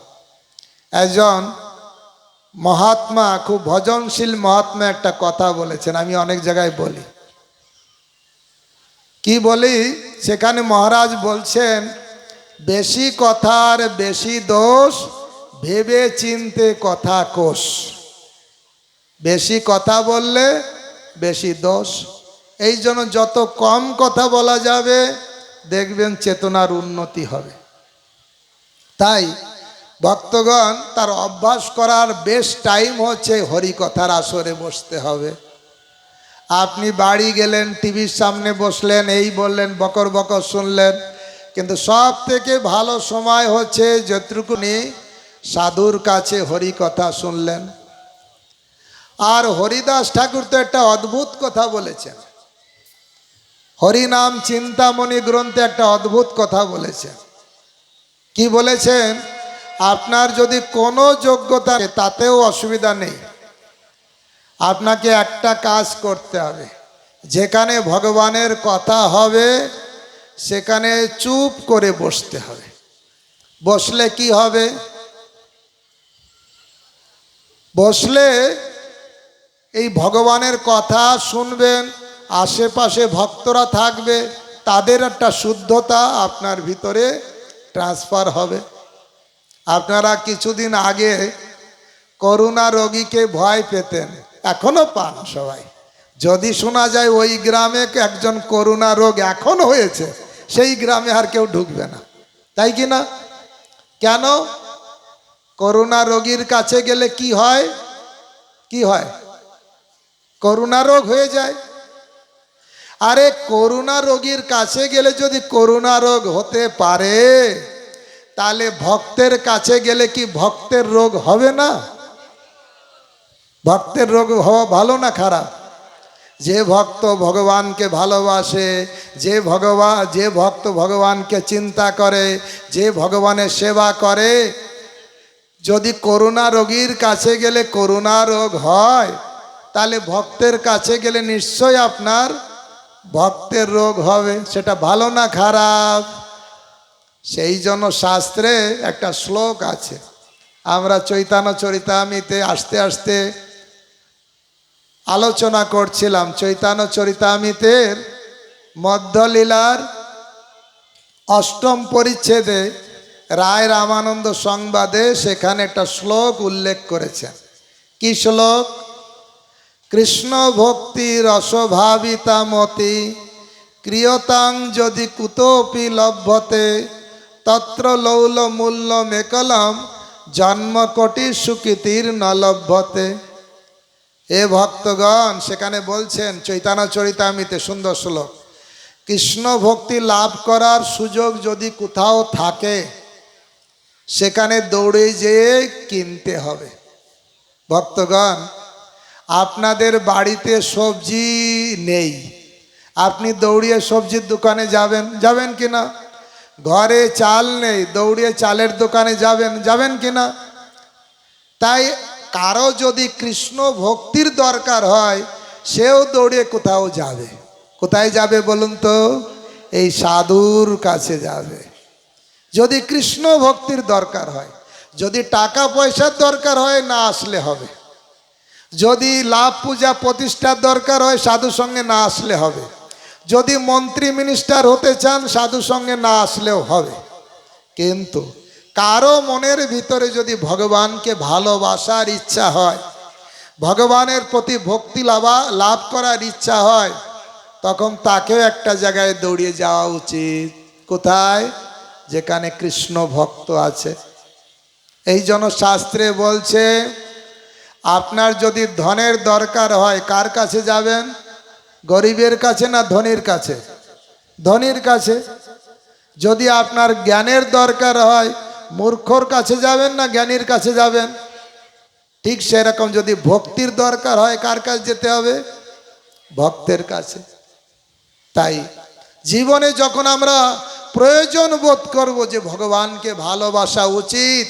একজন মহাত্মা, খুব ভজনশীল মহাত্মা একটা কথা বলেছেন, আমি অনেক জায়গায় বলি। কি বলি? সেখানে মহারাজ বলছেন বেশি কথার বেশি দোষ, ভেবে চিনতে কথা কোষ। বেশি কথা বললে বেশি দোষ। এই জন্য যত কম কথা বলা যাবে দেখবেন চেতনার উন্নতি হবে। তাই ভক্তগণ তার অভ্যাস করার বেস্ট টাইম হচ্ছে হরিকথার আসরে বসতে হবে। আপনি বাড়ি গেলেন, টিভির সামনে বসলেন, এই বললেন, বকর বকর শুনলেন, কিন্তু সব থেকে ভালো সময় হচ্ছে যতটুকুনি সাধুর কাছে হরিকথা শুনলেন। আর হরিদাস ঠাকুর তো একটা অদ্ভুত কথা বলেছেন, হরিনাম চিন্তামণি গ্রন্থে একটা অদ্ভুত কথা বলেছেন। কি বলেছেন? আপনার যদি কোনো যোগ্যতা তাতেও অসুবিধা নেই, আপনাকে একটা কাজ করতে হবে, যেখানে ভগবানের কথা হবে সেখানে চুপ করে বসতে হবে। বসলে কি হবে? বসলে এই ভগবানের কথা শুনবেন, আশেপাশে ভক্তরা থাকবে, তাদের একটা শুদ্ধতা আপনার ভিতরে ট্রান্সফার হবে। আপনারা কিছুদিন আগে করোনা রোগীকে ভয় পেতেন, এখনো পান সবাই। যদি শোনা যায় ওই গ্রামে একজন করোনা রোগ এখন হয়েছে, সেই গ্রামে আর কেউ ঢুকবে না, তাই কি না? কেন? করোনা রোগীর কাছে গেলে কি হয়? কি হয়? করোনা রোগ হয়ে যায়। আরে করোনা রোগীর কাছে গেলে যদি করোনা রোগ হতে পারে, তাহলে ভক্তের কাছে গেলে কি ভক্তের রোগ হবে না? ভক্তের রোগ হওয়া ভালো না খারাপ? যে ভক্ত ভগবানকে ভালোবাসে, যে ভক্ত ভগবানকে চিন্তা করে, যে ভগবানের সেবা করে, যদি করোনা রোগীর কাছে গেলে করোনা রোগ হয়, তাহলে ভক্তের কাছে গেলে নিশ্চয় আপনার ভক্তের রোগ হবে। সেটা ভালো না খারাপ? সেই জন্য শাস্ত্রে একটা শ্লোক আছে, আমরা চৈতন্য চরিতামৃতে আস্তে আস্তে আলোচনা করছিলাম। চৈতন্য চরিতামৃতের মধ্যলীলার অষ্টম পরিচ্ছেদে রায় রামানন্দ সংবাদে সেখানে একটা শ্লোক উল্লেখ করেছেন। কি শ্লোক? কৃষ্ণ ভক্তি রসভাবিতা মতি ক্রিয়তাং যদি কুতোপি লভ্যতে তত্র লৌল মূল্য মেকলম জন্মকোটি সুকৃতির ন লভ্যতে। এ ভক্তগণ, সেখানে বলছেন চৈতন্য চরিতামৃতে সুন্দর শ্লোক, কৃষ্ণ ভক্তি লাভ করার সুযোগ যদি কোথাও থাকে সেখানে দৌড়ে যেয়ে কিনতে হবে। ভক্তগণ, আপনাদের বাড়িতে সবজি নেই, আপনি দৌড়িয়ে সবজির দোকানে যাবেন কি না? ঘরে চাল নেই, দৌড়িয়ে চালের দোকানে যাবেন কি না? তাই কারো যদি কৃষ্ণ ভক্তির দরকার হয় সেও দৌড়িয়ে কোথাও যাবে। কোথায় যাবে বলুন তো? এই সাধুর কাছে যাবে যদি কৃষ্ণ ভক্তির দরকার হয়। যদি টাকা পয়সার দরকার হয় না আসলে হবে। যদি লাভ পূজা প্রতিষ্ঠার দরকার হয় সাধু সঙ্গে না আসলে হবে। যদি মন্ত্রী মিনিস্টার হতে চান সাধু সঙ্গে না আসলেও হবে। কিন্তু কারো মনের ভিতরে যদি ভগবানকে ভালোবাসার ইচ্ছা হয়, ভগবানের প্রতি ভক্তি লাভ করার ইচ্ছা হয়, তখন তাকেও একটা জায়গায় দৌড়িয়ে যাওয়া উচিত। কোথায়? যেখানে কৃষ্ণ ভক্ত আছে। এই জন্য শাস্ত্রে বলছে, আপনার যদি ধনের দরকার হয় কার কাছে যাবেন? গরিবের কাছে না ধনীর কাছে? ধনীর কাছে। যদি আপনার জ্ঞানের দরকার হয় মূর্খর কাছে যাবেন না জ্ঞানীর কাছে যাবেন? ঠিক সেরকম যদি ভক্তির দরকার হয় কার কাছে যেতে হবে? ভক্তের কাছে। তাই জীবনে যখন আমরা প্রয়োজন বোধ করব যে ভগবানকে ভালোবাসা উচিত,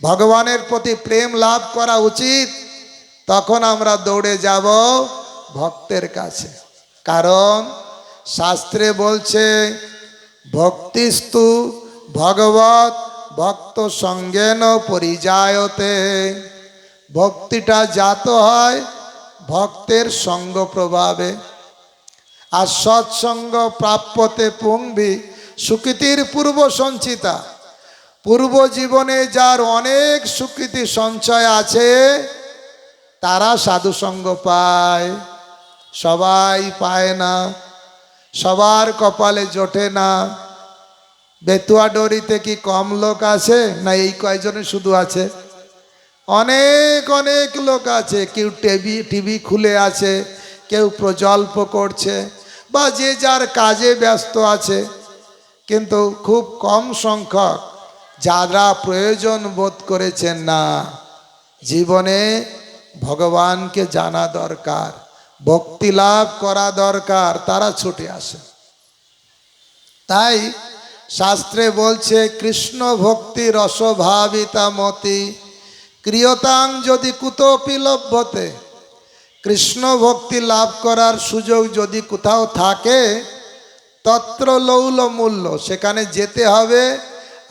ভগবানের প্রতি প্রেম লাভ করা উচিত, তখন আমরা দৌড়ে যাব ভক্তের কাছে। কারণ শাস্ত্রে বলছে, ভক্তিস্তু ভগবত ভক্ত সঙ্গেন পরিজায়তে। ভক্তিটা জাত হয় ভক্তের সঙ্গ প্রভাবে। আর সৎসঙ্গ প্রাপ্যতে পুংভি সুকৃতির পূর্ব সঞ্চিতা। পূর্ব জীবনে যার অনেক সুকৃতি সঞ্চয় আছে তারা সাধুসঙ্গ পায়। সবাই পায় না, সবার কপালে জোটে না। বেতুয়া ডোরিতে কি কম লোক আছে? না এই কয়জনে শুধু আছে? অনেক অনেক লোক আছে। কেউ টিভি খুলে আছে, কেউ প্রজল্প করছে, বা যে যার কাজে ব্যস্ত আছে। কিন্তু খুব কম সংখ্যক যারা প্রয়োজন বোধ করেছেন না জীবনে ভগবানকে জানা দরকার, ভক্তি লাভ করা দরকার, তারা ছুটে আসে। তাই শাস্ত্রে বলছে, কৃষ্ণ ভক্তি রসভাবিতা মতি ক্রিয়তাং যদি কুতপি লভ্যতে। কৃষ্ণ ভক্তি লাভ করার সুযোগ যদি কোথাও থাকে তত্র লৌল মূল্য, সেখানে যেতে হবে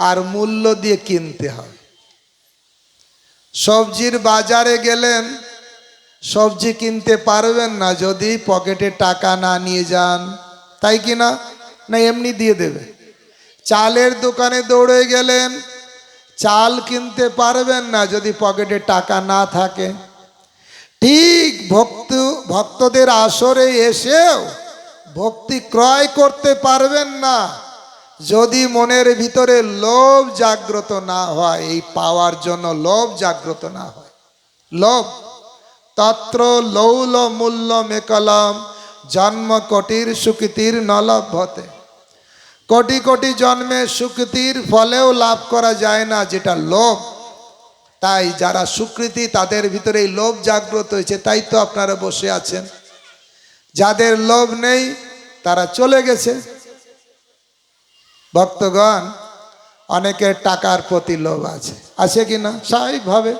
আর মূল্য দিয়ে কিনতে হবে। সবজির বাজারে গেলেন, সবজি কিনতে পারবেন না যদি পকেটে টাকা না নিয়ে যান, তাই কি না? না এমনি দিয়ে দেবে। চালের দোকানে দৌড়ে গেলেন, চাল কিনতে পারবেন না যদি পকেটে টাকা না থাকে। ঠিক ভক্তদের আসরে এসেও ভক্তি ক্রয় করতে পারবেন না যদি মনের ভিতরে লোভ জাগ্রত না হয়। এই পাওয়ার জন্য লোভ জাগ্রত না হয়। লোভ তত্র লৌল মূল্য মেকলম জন্ম কোটির সুকৃতির নলভ্যতে। কোটি কোটি জন্মে সুকৃতির ফলেও লাভ করা যায় না যেটা লোভ। তাই যারা সুকৃতি তাদের ভিতরে এই লোভ জাগ্রত হয়েছে, তাই তো আপনারা বসে আছেন। যাদের লোভ নেই তারা চলে গেছে। ভক্তগণ, অনেকের টাকার প্রতি লোভ আছে কি না? স্বাভাবিকভাবে।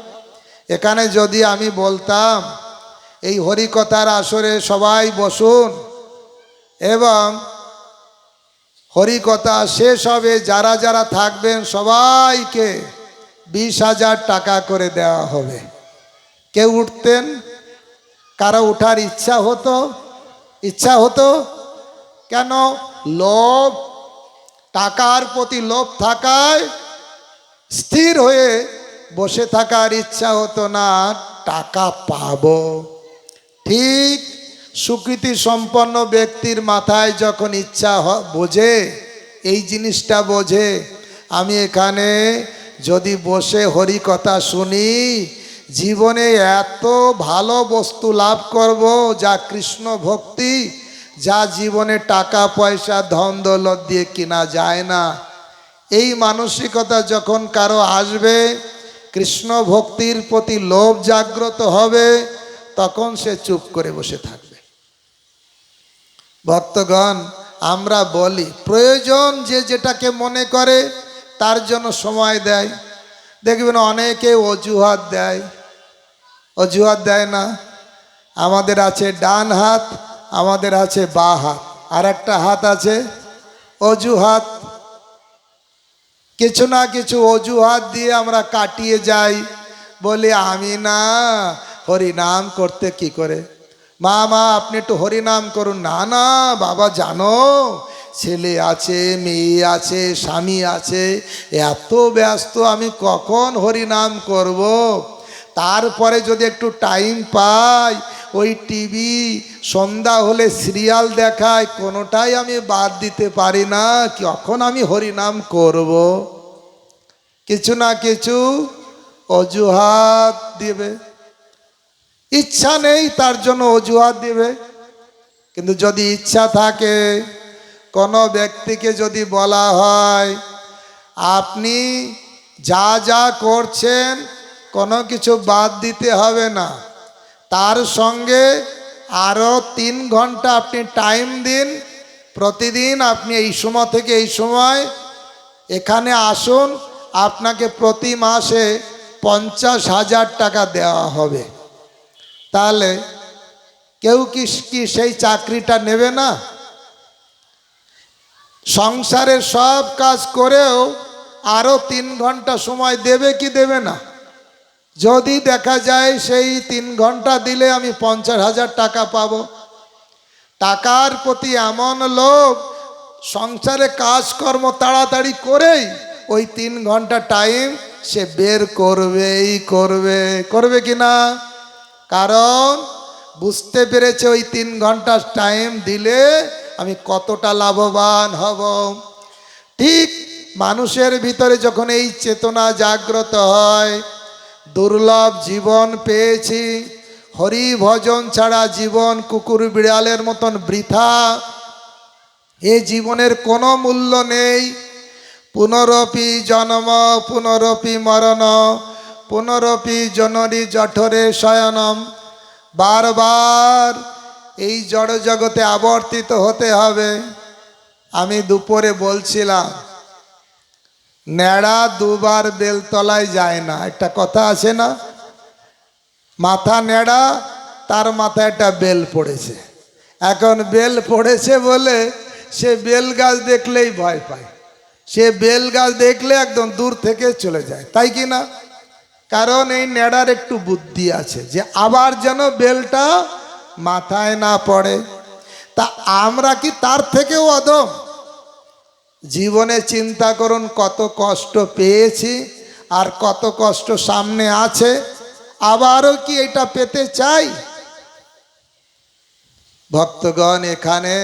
এখানে যদি আমি বলতাম এই হরিকথার আসরে সবাই বসুন এবং হরিকথা শেষ হবে, যারা যারা থাকবেন সবাইকে 20,000 টাকা করে দেওয়া হবে, কেউ উঠতেন? কারো উঠার ইচ্ছা হতো? ইচ্ছা হতো কেন? লোভ, টাকার প্রতি লোভ থাকায় স্থির হয়ে বসে থাকার ইচ্ছা হতো না, টাকা পাবো। ঠিক সুকৃতি সম্পন্ন ব্যক্তির মাথায় যখন ইচ্ছা বোঝে, এই জিনিসটা বোঝে, আমি এখানে যদি বসে হরি কথা শুনি জীবনে এত ভালো বস্তু লাভ করব যা কৃষ্ণ ভক্তি, যা জীবনে টাকা পয়সা ধন দৌলত দিয়ে কিনা যায় না। এই মানসিকতা যখন কারো আসবে, কৃষ্ণ ভক্তির প্রতি লোভ জাগ্রত হবে, তখন সে চুপ করে বসে থাকবে। ভক্তগণ, আমরা বলি প্রয়োজন যে যেটাকে মনে করে তার জন্য সময় দেয়। দেখবেন অনেকে অজুহাত দেয়, অজুহাত দেয় না। আমাদের আছে ডান হাত, আমাদের আছে বাঁ হাত, আর একটা হাত আছে অজুহাত। কিছু না কিছু অজুহাত দিয়ে আমরা কাটিয়ে যাই, বলি আমি না হরিনাম করতে কি করে, মা আপনি একটু হরিনাম করুন। না না বাবা, জানো ছেলে আছে, মেয়ে আছে, স্বামী আছে, এত ব্যস্ত আমি কখন হরিনাম করব। তারপরে যদি একটু টাইম পাই, ওই টিভি সন্ধ্যা হলে সিরিয়াল দেখায়, কোনোটাই আমি বাদ দিতে পারি না, কখন আমি হরিনাম করব। কিছু না কিছু অজুহাত দিবে। ইচ্ছা নেই তার জন্য অজুহাত দিবে। কিন্তু যদি ইচ্ছা থাকে, কোনো ব্যক্তিকে যদি বলা হয় আপনি যা যা করছেন কোনো কিছু বাদ দিতে হবে না, তার সঙ্গে আরও 3 ঘন্টা আপনি টাইম দিন, প্রতিদিন আপনি এই সময় থেকে এই সময় এখানে আসুন, আপনাকে প্রতি মাসে 50,000 টাকা দেওয়া হবে। তাহলে কেউ কি সেই চাকরিটা নেবে না? সংসারের সব কাজ করেও আরও 3 ঘন্টা সময় দেবে কি দেবে না? যদি দেখা যায় সেই 3 ঘন্টা দিলে আমি 50,000 টাকা পাবো, টাকার প্রতি এমন লোভ, সংসারে কাজকর্ম তাড়াতাড়ি করেই ওই 3 ঘন্টা টাইম সে বের করবেই করবে। করবে কি না? কারণ বুঝতে পেরেছে ওই 3 ঘন্টা টাইম দিলে আমি কতটা লাভবান হব। ঠিক মানুষের ভিতরে যখন এই চেতনা জাগ্রত হয়, দুর্লভ জীবন পেয়েছি, হরি ভজন ছাড়া জীবন কুকুর বিড়ালের মতন বৃথা, এ জীবনের কোনো মূল্য নেই। পুনরপি জন্ম পুনরপি মরণ পুনরপি জননী জঠরে শয়নম। বারবার এই জড় জগতে আবর্তিত হতে হবে। আমি দুপুরে বলছিলাম, ন্যাড়া দুবার বেলতলায় যায় না, একটা কথা আছে না? মাথা ন্যাড়া, তার মাথায় একটা বেল পড়েছে। এখন বেল পড়েছে বলে সে বেল গাছ দেখলেই ভয় পায়, সে বেল গাছ দেখলে একদম দূর থেকে চলে যায়, তাই কি না? কারণ এই ন্যাড়ার একটু বুদ্ধি আছে যে আবার যেন বেলটা মাথায় না পড়ে। তা আমরা কি তার থেকেও অধম? জীবনে চিন্তা করুন, কত কষ্ট পেয়েছি আর কত কষ্ট সামনে আছে, আবারও কি এটা পেতে চাই? ভক্তগণ, এখানে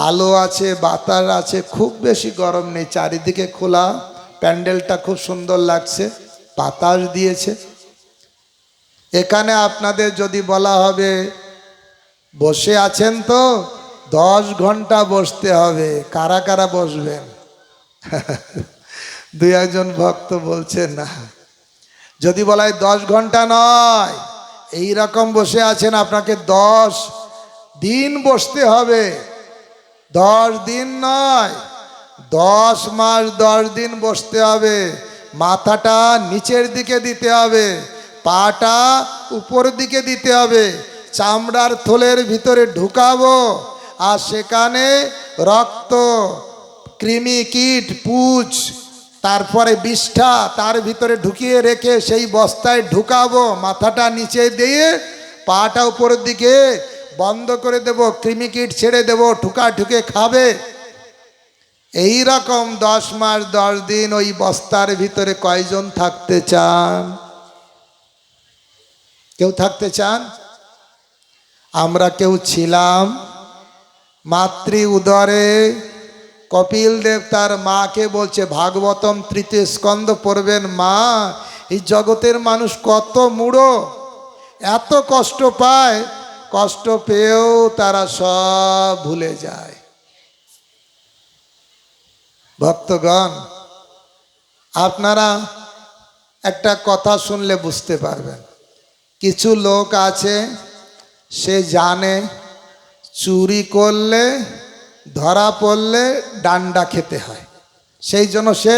আলো আছে, বাতাস আছে, খুব বেশি গরম নেই, চারিদিকে খোলা, প্যান্ডেলটা খুব সুন্দর লাগছে, বাতাস দিয়েছে। এখানে আপনাদের যদি বলা হবে বসে আছেন তো 10 ঘন্টা বসতে হবে, কারা কারা বসবেন? 2-1 ভক্ত বলছেন না। যদি বলা হয় 10 ঘন্টা নয়, এই রকম বসে আছেন, আপনাকে 10 দিন বসতে হবে। 10 দিন নয়, 10 মাস 10 দিন বসতে হবে। মাথাটা নিচের দিকে দিতে হবে, পাটা উপর দিকে দিতে হবে, চামড়ার থলের ভিতরে ঢুকাবো, আর সেখানে রক্ত, কৃমি কীট, পুঁজ, তারপরে বিষ্ঠা তার ভিতরে ঢুকিয়ে রেখে সেই বস্তায় ঢুকাবো। মাথাটা নিচে দিয়ে পাটা উপরের দিকে বন্ধ করে দেব, কৃমি কীট ছেড়ে দেব, ঠুকে খাবে। এই রকম 10 মাস 10 দিন ওই বস্তার ভিতরে কয়জন থাকতে চান? কেউ থাকতে চান? আমরা কেউ ছিলাম। মাতৃ উদরে কপিল দেব তার মাকে বলছে, ভাগবতম 3য় স্কন্ধ পড়বেন, মা এই জগতের মানুষ কত মূঢ়, এত কষ্ট পায়, কষ্ট পেয়েও তারা সব ভুলে যায়। ভক্তগণ, আপনারা একটা কথা শুনলে বুঝতে পারবেন। কিছু লোক আছে, সে জানে চুরি করলে ধরা পড়লে ডান্ডা খেতে হয়, সেই জন্য সে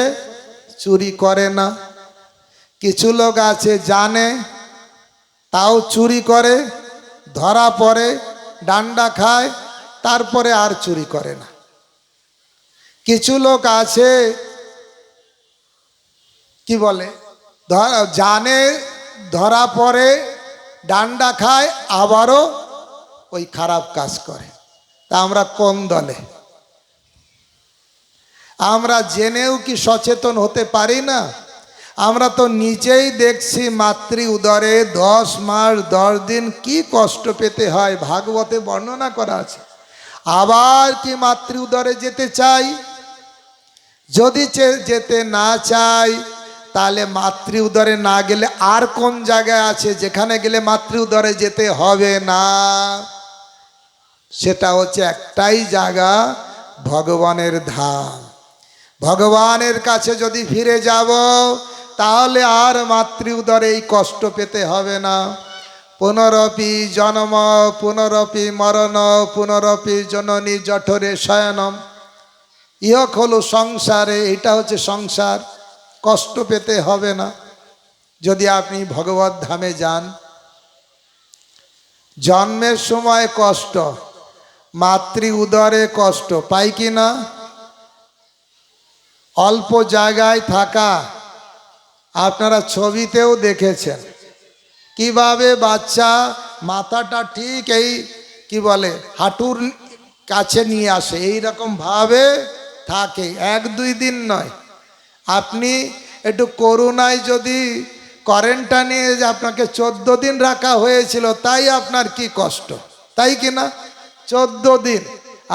চুরি করে না। কিছু লোক আছে জানে, তাও চুরি করে, ধরা পড়ে, ডান্ডা খায়, তারপরে আর চুরি করে না। কিছু লোক আছে কি বলে, জানে, ধরা পড়ে, ডান্ডা খায়, আবারও ওই খারাপ কাজ করে। তা আমরা কোন দলে? আমরা জেনেও কি সচেতন হতে পারি না? আমরা তো নিজেই দেখছি মাতৃ উদরে 10 মাস 10 দিন কি কষ্ট পেতে হয়, ভাগবতে বর্ণনা করা আছে। আবার কি মাতৃ উদরে যেতে চাই? যদি যেতে না চাই, তাহলে মাতৃ উদরে না গেলে আর কোন জায়গায় আছে যেখানে গেলে মাতৃ উদরে যেতে হবে না? সেটা হচ্ছে একটাই জায়গা, ভগবানের ধাম। ভগবানের কাছে যদি ফিরে যাব, তাহলে আর মাতৃ উদরে এই কষ্ট পেতে হবে না। পুনরপি জন্ম পুনরপি মরণ পুনরপি জননী জঠরে শয়নম, ইহক হলো সংসারে, এটা হচ্ছে সংসার। কষ্ট পেতে হবে না যদি আপনি ভগবত ধামে যান। জন্মের সময় কষ্ট, মাতৃ উদরে কষ্ট পাই কি না? অল্প জায়গায় থাকা, আপনারা ছবিতেও দেখেছেন কিভাবে বাচ্চা মাথাটা ঠিক এই কি বলে হাঁটুর কাছে নিয়ে আসে, এইরকম ভাবে থাকে, 1-2 দিন নয়। আপনি একটু করোনায় যদি কোয়ারেন্টাইনে আপনাকে 14 দিন রাখা হয়েছিল, তাই আপনার কি কষ্ট, তাই কি না? 14 দিন,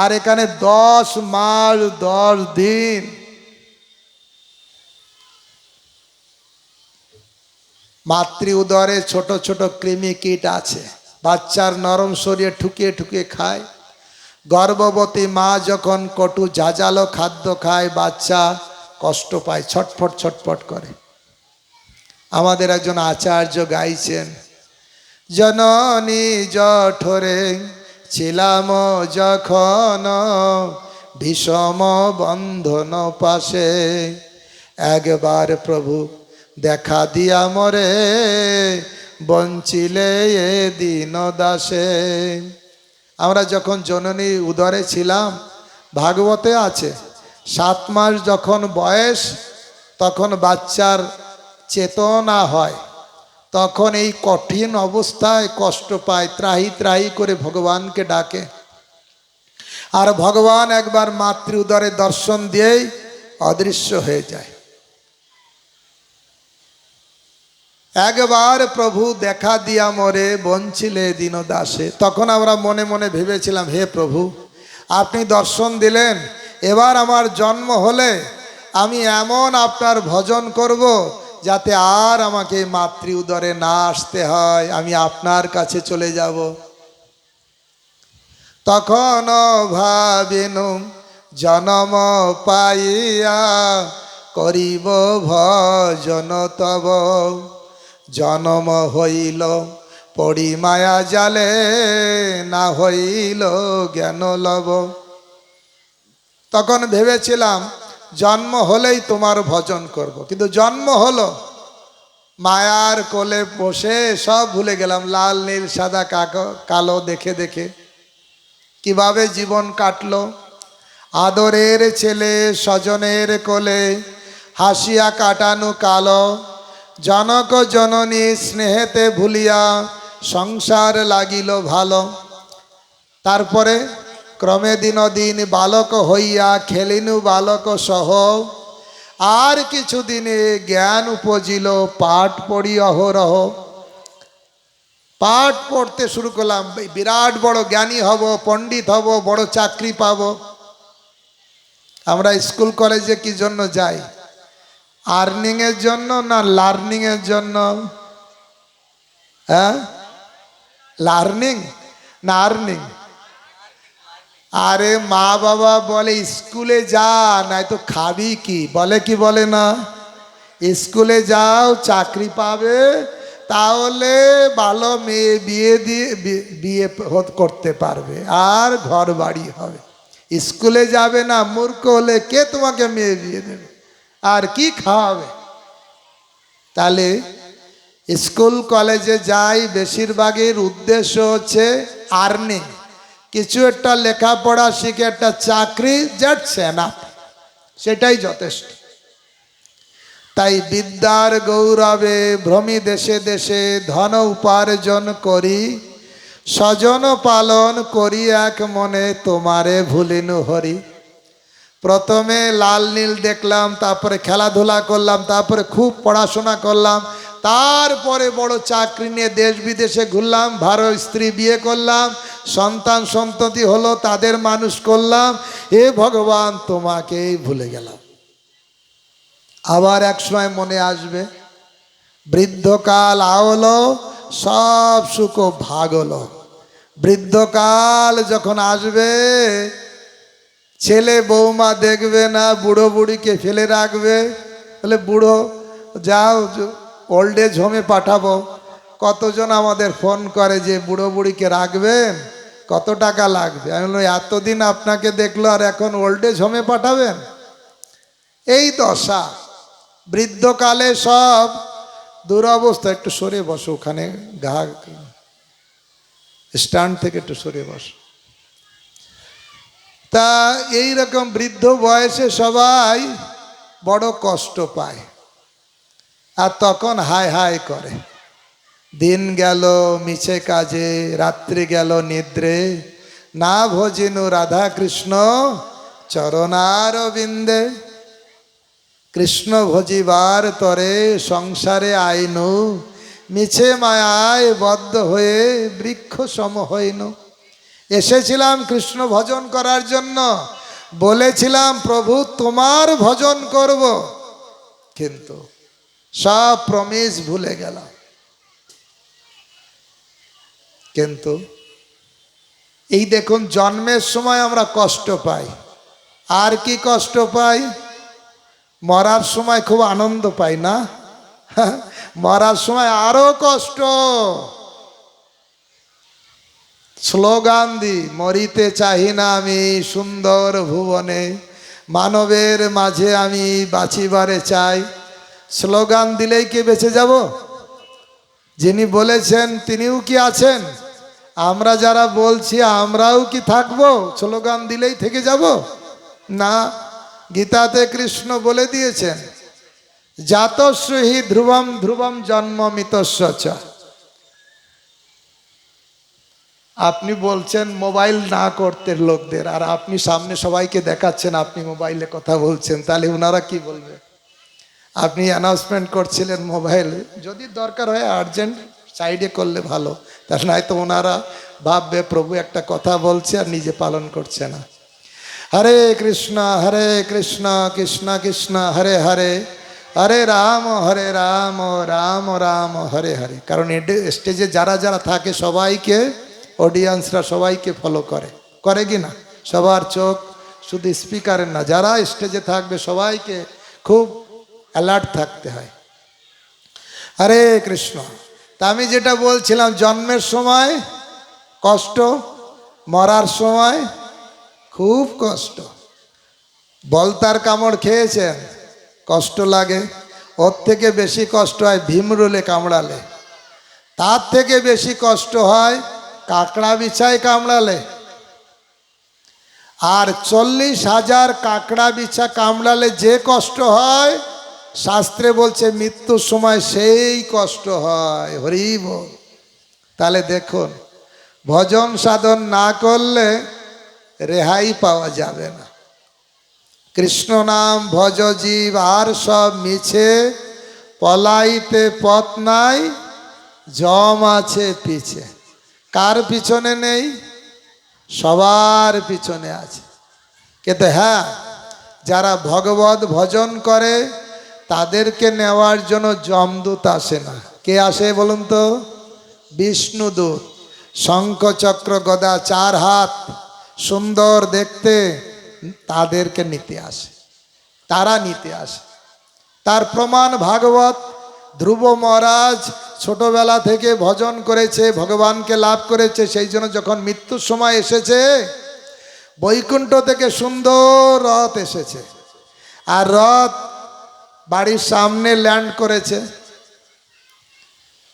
আর এখানে 10 মাস 10 দিন। মাতৃ উদরে ছোট ছোট কৃমি কীট আছে, বাচ্চার নরম শরীরে ঠুকিয়ে ঠুকিয়ে খায়। গর্ভবতী মা যখন কটু ঝাঁঝালো খাদ্য খায়, বাচ্চা কষ্ট পায়, ছটফট ছটফট করে। আমাদের একজন আচার্য গাইছেন, জননী জঠরে ছিলাম যখন বিষম বন্ধন পাশে, একবার প্রভু দেখা দিয়া মরে বঞ্চিলে এ দীন দাসে। আমরা যখন জননী উদরে ছিলাম, ভাগবতে আছে 7 মাস যখন বয়স, তখন বাচ্চার চেতনা হয়, তখন এই কঠিন অবস্থায় কষ্ট পায়, ত্রাহি ত্রাহি করে ভগবানকে ডাকে। আর ভগবান একবার মাতৃ উদরে দর্শন দিয়েই অদৃশ্য হয়ে যায়। একবার প্রভু দেখা দিয়া মরে বঞ্চিলে দীন দাসে। তখন আমরা মনে মনে ভেবেছিলাম, হে প্রভু, আপনি দর্শন দিলেন, এবার আমার জন্ম হলে আমি এমন আপনার ভজন করব যাতে আর আমাকে মাতৃ উদরে না আসতে হয়, আমি আপনার কাছে চলে যাব। তখন ভাবিনু জনম পাইয়া করিব ভজন তব, জনম হইল পড়ি মায়া জালে না হইল জ্ঞান লব। তখন ভেবেছিলাম জন্ম হলেই তোমার ভজন করব, কিন্তু জন্ম হলো, মায়ার কোলে বসে সব ভুলে গেলাম, লাল নীল সাদা কালো দেখে দেখে কিভাবে জীবন কাটলো। আদরের ছেলে স্বজনের কোলে হাসিয়া কাটানো কালো, জনক জননী স্নেহেতে ভুলিয়া সংসার লাগিল ভালো। তারপরে ক্রমে দিন দিন বালক হইয়া খেলিনু বালক সহ, আর কিছুদিনে জ্ঞান উপজিল পাঠ পড়ি অহরহ। পাঠ পড়তে শুরু করলাম, বিরাট বড় জ্ঞানী হব, পণ্ডিত হব, বড় চাকরি পাব। আমরা স্কুল কলেজে কি জন্য যাই? আর্নিংয়ের জন্য না লার্নিংয়ের জন্য? হ্যাঁ, লার্নিং। না আর্নিং? আরে মা বাবা বলে স্কুলে যা, নাই তো খাবি কি, বলে কি বলে না? স্কুলে যাও, চাকরি পাবে, তাহলে ভালো মেয়ে বিয়ে দিয়ে বিয়ে করতে পারবে আর ঘর বাড়ি হবে। স্কুলে যাবে না, মূর্খ হলে কে তোমাকে মেয়ে বিয়ে দেবে আর কি খাওয়াবে? তাহলে স্কুল কলেজে যাই, বেশিরভাগের উদ্দেশ্য হচ্ছে আর্নিং, কিছু একটা লেখাপড়া শিখে একটা চাকরি, দ্যাটস এনাফ, সেটাই যথেষ্ট। তাই বিদ্যার গৌরবে ভ্রমি দেশে দেশে ধন উপার্জন করি, স্বজন পালন করি এক মনে তোমারে ভুলিনু হরি। প্রথমে লাল নীল দেখলাম, তারপরে খেলাধুলা করলাম, তারপরে খুব পড়াশোনা করলাম, তারপরে বড় চাকরি নিয়ে দেশ বিদেশে ঘুরলাম, ভালো স্ত্রী বিয়ে করলাম, সন্তান সন্ততি হলো, তাদের মানুষ করলাম, এ ভগবান তোমাকেই ভুলে গেলাম। আবার এক সময় মনে আসবে বৃদ্ধকাল আওলো, সব সুখ ভাগলো। বৃদ্ধকাল যখন আসবে, ছেলে বৌমা দেখবে না, বুড়ো বুড়িকে ফেলে রাখবে, বলে বুড়ো যাও ওল্ড এজ হোমে পাঠাবো। কতজন আমাদের ফোন করে যে বুড়ো বুড়িকে রাখবেন, কত টাকা লাগবে? আমি বললাম এতদিন আপনাকে দেখলো আর এখন ওল্ড এজ হোমে পাঠাবেন? এই দশা বৃদ্ধকালে সব দুরবস্থা। একটু সরে বসো, ওখানে ঘা স্ট্যান্ড থেকে একটু সরে বসো। তা এই রকম বৃদ্ধ বয়সে সবাই বড় কষ্ট পায়, আর তখন হায় হায় করে। দিন গেল মিছে কাজে, রাত্রি গেল নিদ্রে, না ভজিনু রাধা কৃষ্ণ চরণারবিন্দে। কৃষ্ণ ভজিবার তরে সংসারে আইনু, মিছে মায়ায় বদ্ধ হয়ে বৃক্ষ সম হইনু। এসেছিলাম কৃষ্ণ ভজন করার জন্য, বলেছিলাম প্রভু তোমার ভজন করব, কিন্তু সব প্রমিস ভুলে গেলাম। কিন্তু এই দেখুন, জন্মের সময় আমরা কষ্ট পাই, আর কি কষ্ট পাই? মরার সময় খুব আনন্দ পাই না? মরার সময় আরো কষ্ট। স্লোগান দি, মরিতে চাহি না আমি সুন্দর ভুবনে, মানবের মাঝে আমি বাঁচিবারে চাই। স্লোগান দিলেই কি বেঁচে যাব? যিনি বলেছেন তিনিও কি আছেন? আমরা যারা বলছি আমরাও কি থাকবো? স্লোগান দিলেই থেকে যাব না। গীতাতে কৃষ্ণ বলে দিয়েছেন, জাতস্য হি ধ্রুবম ধ্রুবম জন্ম মৃতস্য চ। আপনি বলছেন মোবাইল না করতে লোকদের, আর আপনি সামনে সবাইকে দেখাচ্ছেন আপনি মোবাইলে কথা বলছেন, তাহলে ওনারা কি বলবে? আপনি অ্যানাউন্সমেন্ট করছিলেন মোবাইল, যদি দরকার হয় আর্জেন্ট সাইডে করলে ভালো, তাহলে নয়তো ওনারা ভাববে প্রভু একটা কথা বলছে আর নিজে পালন করছে না। হরে কৃষ্ণ কৃষ্ণ কৃষ্ণ হরে হরে, হরে রাম রাম রাম হরে হরে। কারণ স্টেজে যারা যারা থাকে সবাইকে, অডিয়েন্সরা সবাইকে ফলো করে, করে কি না? সবার চোখ শুধু স্পিকারের না, যারা স্টেজে থাকবে সবাইকে খুব অ্যালার্ট থাকতে হয়। হরে কৃষ্ণ। তা আমি যেটা বলছিলাম, জন্মের সময় কষ্ট, মরার সময় খুব কষ্ট। বলতার কামড় খেয়েছেন, কষ্ট লাগে। ওর থেকে বেশি কষ্ট হয় ভীমরুলে কামড়ালে, তার থেকে বেশি কষ্ট হয় কাঁকড়া বিছায় কামড়ালে। আর 40,000 কাঁকড়া বিছা কামড়ালে যে কষ্ট হয়, শাস্ত্রে বলছে মৃত্যুর সময় সেই কষ্ট হয়। হরি বল। তাহলে দেখুন, ভজন সাধন না করলে রেহাই পাওয়া যাবে না। কৃষ্ণ নাম ভজ জীব আর সব মিছে, পলাইতে পথ নাই জম আছে পিছে। কার পিছনে নেই? সবার পিছনে আছে। কিন্তু হ্যাঁ, যারা ভগবত ভজন করে তাদেরকে নেওয়ার জন্য যমদূত আসে না। কে আসে বলুন তো? বিষ্ণুদূত। শঙ্খ চক্র গদা 4 হাত, সুন্দর দেখতে, তাদেরকে নিতে আসে, তারা নিতে আসে। তার প্রমাণ ভাগবত। ধ্রুব মহারাজ ছোটবেলা থেকে ভজন করেছে, ভগবানকে লাভ করেছে, সেই জন্য যখন মৃত্যুর সময় এসেছে, বৈকুণ্ঠ থেকে সুন্দর রথ এসেছে, আর রথ বাড়ির সামনে ল্যান্ড করেছে।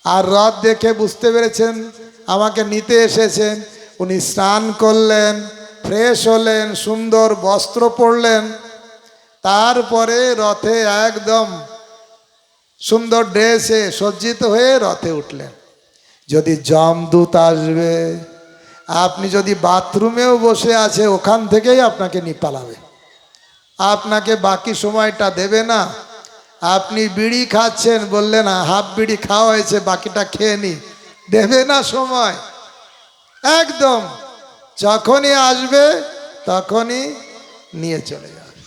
আর রথ দেখে বুঝতে পেরেছেন আমাকে নিতে এসেছেন। উনি স্নান করলেন, ফ্রেশ হলেন, সুন্দর বস্ত্র পরলেন, তারপরে রথে একদম সুন্দর ড্রেসে সজ্জিত হয়ে রথে উঠলেন। যদি যমদূত আসবে, আপনি যদি বাথরুমেও বসে আছে, ওখান থেকেই আপনাকে নিয়ে পালাবে, আপনাকে বাকি সময়টা দেবে না। আপনি বিড়ি খাচ্ছেন, বললেন হাফ বিড়ি খাওয়া হয়েছে, বাকিটা খেয়ে নি, দেবে না সময়। একদম যখনই আসবে তখনই নিয়ে চলে যাবে।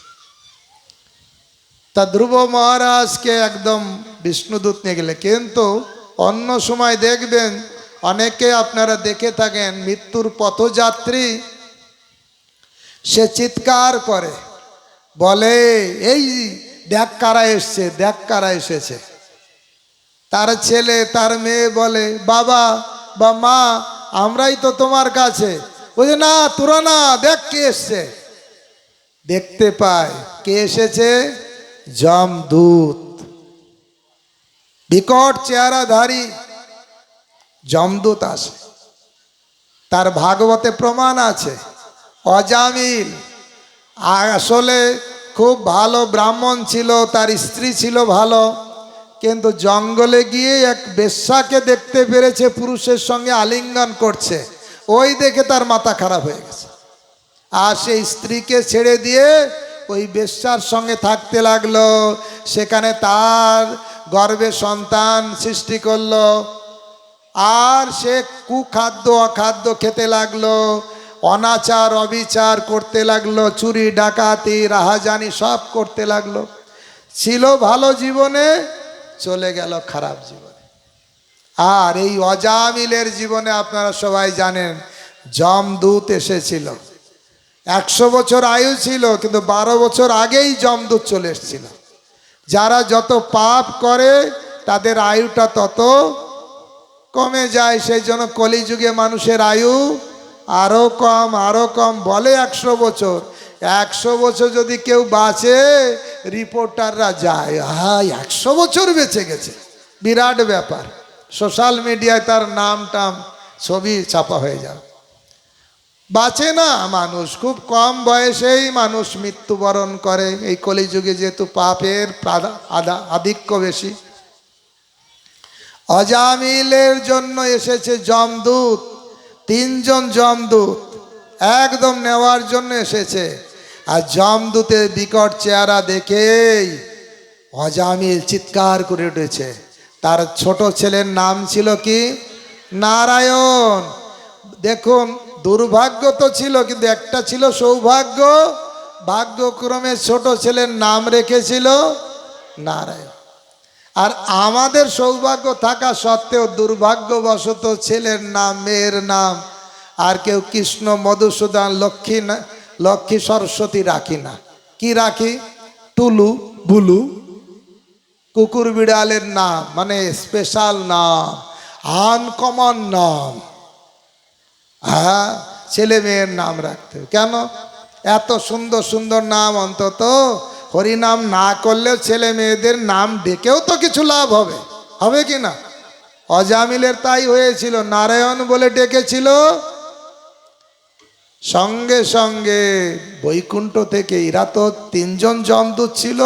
তা ধ্রুব মহারাজকে একদম বিষ্ণুদূত নিয়ে গেলে। কিন্তু অন্য সময় দেখবেন অনেকে আপনারা দেখে থাকেন, মৃত্যুর পথযাত্রী সে চিৎকার করে, বলে এই দেখ কারা এসছে, দেখ কারা এসেছে। তার ছেলে তার মেয়ে বলে বাবা বা মা আমরাই তো তোমার কাছে। বলছে না তোরা না, দেখ কে এসছে। দেখতে পায় কে এসেছে, যমদূত, বিকট চেহারাধারী যমদূত আসে। তার ভাগবতে প্রমাণ আছে। অজামিল আসলে খুব ভালো ব্রাহ্মণ ছিল, তার স্ত্রী ছিল ভালো, কিন্তু জঙ্গলে গিয়ে এক বেশ্যাকে দেখতে পেরেছে, পুরুষের সঙ্গে আলিঙ্গন করছে, ওই দেখে তার মাথা খারাপ হয়ে গেছে। আর সেই স্ত্রীকে ছেড়ে দিয়ে ওই বেশ্যার সঙ্গে থাকতে লাগলো। সেখানে তার গর্ভে সন্তান সৃষ্টি করলো, আর সে কুখাদ্য অখাদ্য খেতে লাগলো, অনাচার অবিচার করতে লাগলো, চুরি ডাকাতি রাহাজানি সব করতে লাগলো। ছিল ভালো জীবনে, চলে গেল খারাপ জীবনে। আর এই অজামিলের জীবনে আপনারা সবাই জানেন যমদূত এসেছিল। 100 বছর আয়ু ছিল, কিন্তু 12 বছর আগেই যমদূত চলে এসেছিল। যারা যত পাপ করে তাদের আয়ুটা তত কমে যায়। সেই জন্য কলিযুগে মানুষের আয়ু আরো কম, আরো কম। বলে 100 বছর, 100 বছর যদি কেউ বাঁচে, রিপোর্টাররা যায় 100 বছর বেঁচে গেছে, বিরাট ব্যাপার। সোশ্যাল মিডিয়ায় তার নাম টাম ছবি ছাপা হয়ে যাবে। বাঁচে না মানুষ, খুব কম বয়সেই মানুষ মৃত্যুবরণ করে। এই কলিযুগে যেহেতু পাপের আধিক্য বেশি। অজামিলের জন্য এসেছে যমদূত, 3 জন যমদূত একদম নেওয়ার জন্য এসেছে। আর যমদূতের বিকট চেহারা দেখেই অজামিল চিৎকার করে উঠেছে। তার ছোট ছেলের নাম ছিল কি, নারায়ণ। দেখুন দুর্ভাগ্য তো ছিল, কিন্তু একটা ছিল সৌভাগ্য। ভাগ্যক্রমে ছোট ছেলের নাম রেখেছিল নারায়ণ। আর আমাদের সৌভাগ্য থাকা সত্ত্বেও দুর্ভাগ্যবশত ছেলের নাম, মেয়ের নাম আর কেউ কৃষ্ণ, মধুসূদন, লক্ষ্মী সরস্বতী রাখি না। কি রাখি? টুলু, বুলু, কুকুর বিড়ালের নাম, মানে স্পেশাল নাম, আনকমন নাম। হ্যাঁ, ছেলে মেয়ের নাম রাখতে কেন? এত সুন্দর সুন্দর নাম, অন্তত হরিনাম না করলেও ছেলে মেয়েদের নাম ডেকেও তো কিছু লাভ হবে, হবে কি না? অজামিলের তাই হয়েছিল, নারায়ণ বলে ডেকেছিল। সঙ্গে সঙ্গে বৈকুণ্ঠ থেকে, এরা তো 3 জন যমদূত ছিল,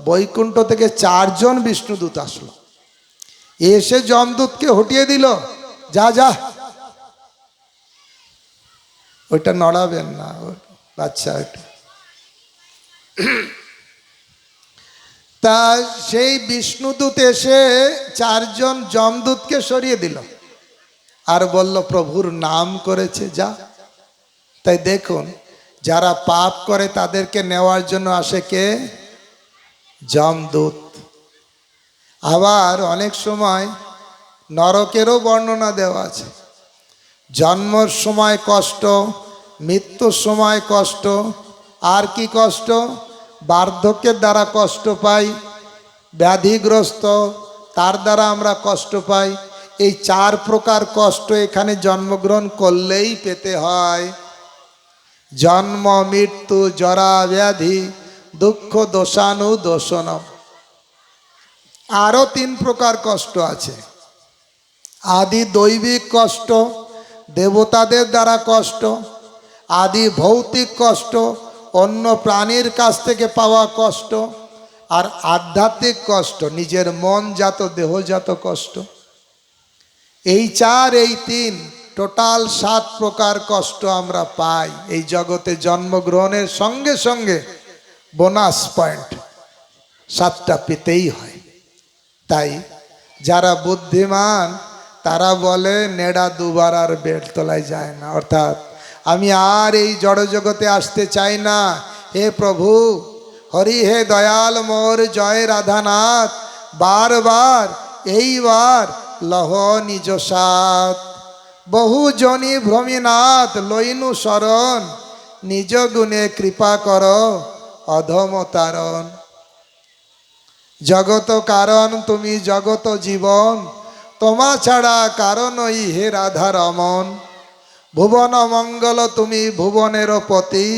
বৈকুণ্ঠ থেকে 4 জন বিষ্ণুদূত আসলো, এসে যমদূতকে হটিয়ে দিল, যা যা, ওইটা নড়াবেন না, বাচ্চা ওইটা। তা সেই বিষ্ণুদূত এসে 4 জন যমদূতকে সরিয়ে দিল আর বলল প্রভুর নাম করেছে, যা। তাই দেখুন, যারা পাপ করে তাদেরকে নেওয়ার জন্য আসে কে? যমদূত। আবার অনেক সময় নরকেরও বর্ণনা দেওয়া আছে। জন্মর সময় কষ্ট, মৃত্যুর সময় কষ্ট, আর কি কষ্ট? বার্ধক্যের দ্বারা কষ্ট পাই, ব্যাধিগ্রস্ত তার দ্বারা আমরা কষ্ট পাই। এই 4 প্রকার কষ্ট এখানে জন্মগ্রহণ করলেই পেতে হয়। জন্ম, মৃত্যু, জরা, ব্যাধি, দুঃখ, দোষানু দোষণম। আরও 3 প্রকার কষ্ট আছে। আদি দৈবিক কষ্ট, দেবতাদের দ্বারা কষ্ট। আদি ভৌতিক কষ্ট, অন্য প্রাণীর কাছ থেকে পাওয়া কষ্ট। আর আধ্যাত্মিক কষ্ট, নিজের মনজাত দেহজাত কষ্ট। এই 4 এই 3 টোটাল 7 প্রকার কষ্ট আমরা পাই এই জগতে জন্মগ্রহণের সঙ্গে সঙ্গে। বোনাস পয়েন্ট 7টা পেতেই হয়। তাই যারা বুদ্ধিমান তারা বলে নেড়া দুবার আর বেড তোলায় যায় না, অর্থাৎ আমি আর এই জড়জগতে আসতে চাই না। হে প্রভু, হরি হে দয়াল মোর জয় রাধানাথ, বারবার এইবার লহ নিজ সাথ। বহু জনি ভ্রমিনাথ লইনু শরণ, নিজ গুণে কৃপা কর অধম তারণ। জগত কারণ তুমি জগত জীবন, তোমা ছাড়া কারণই হে রাধা রমন। ভুবন মঙ্গল তুমি ভুবনের পতি,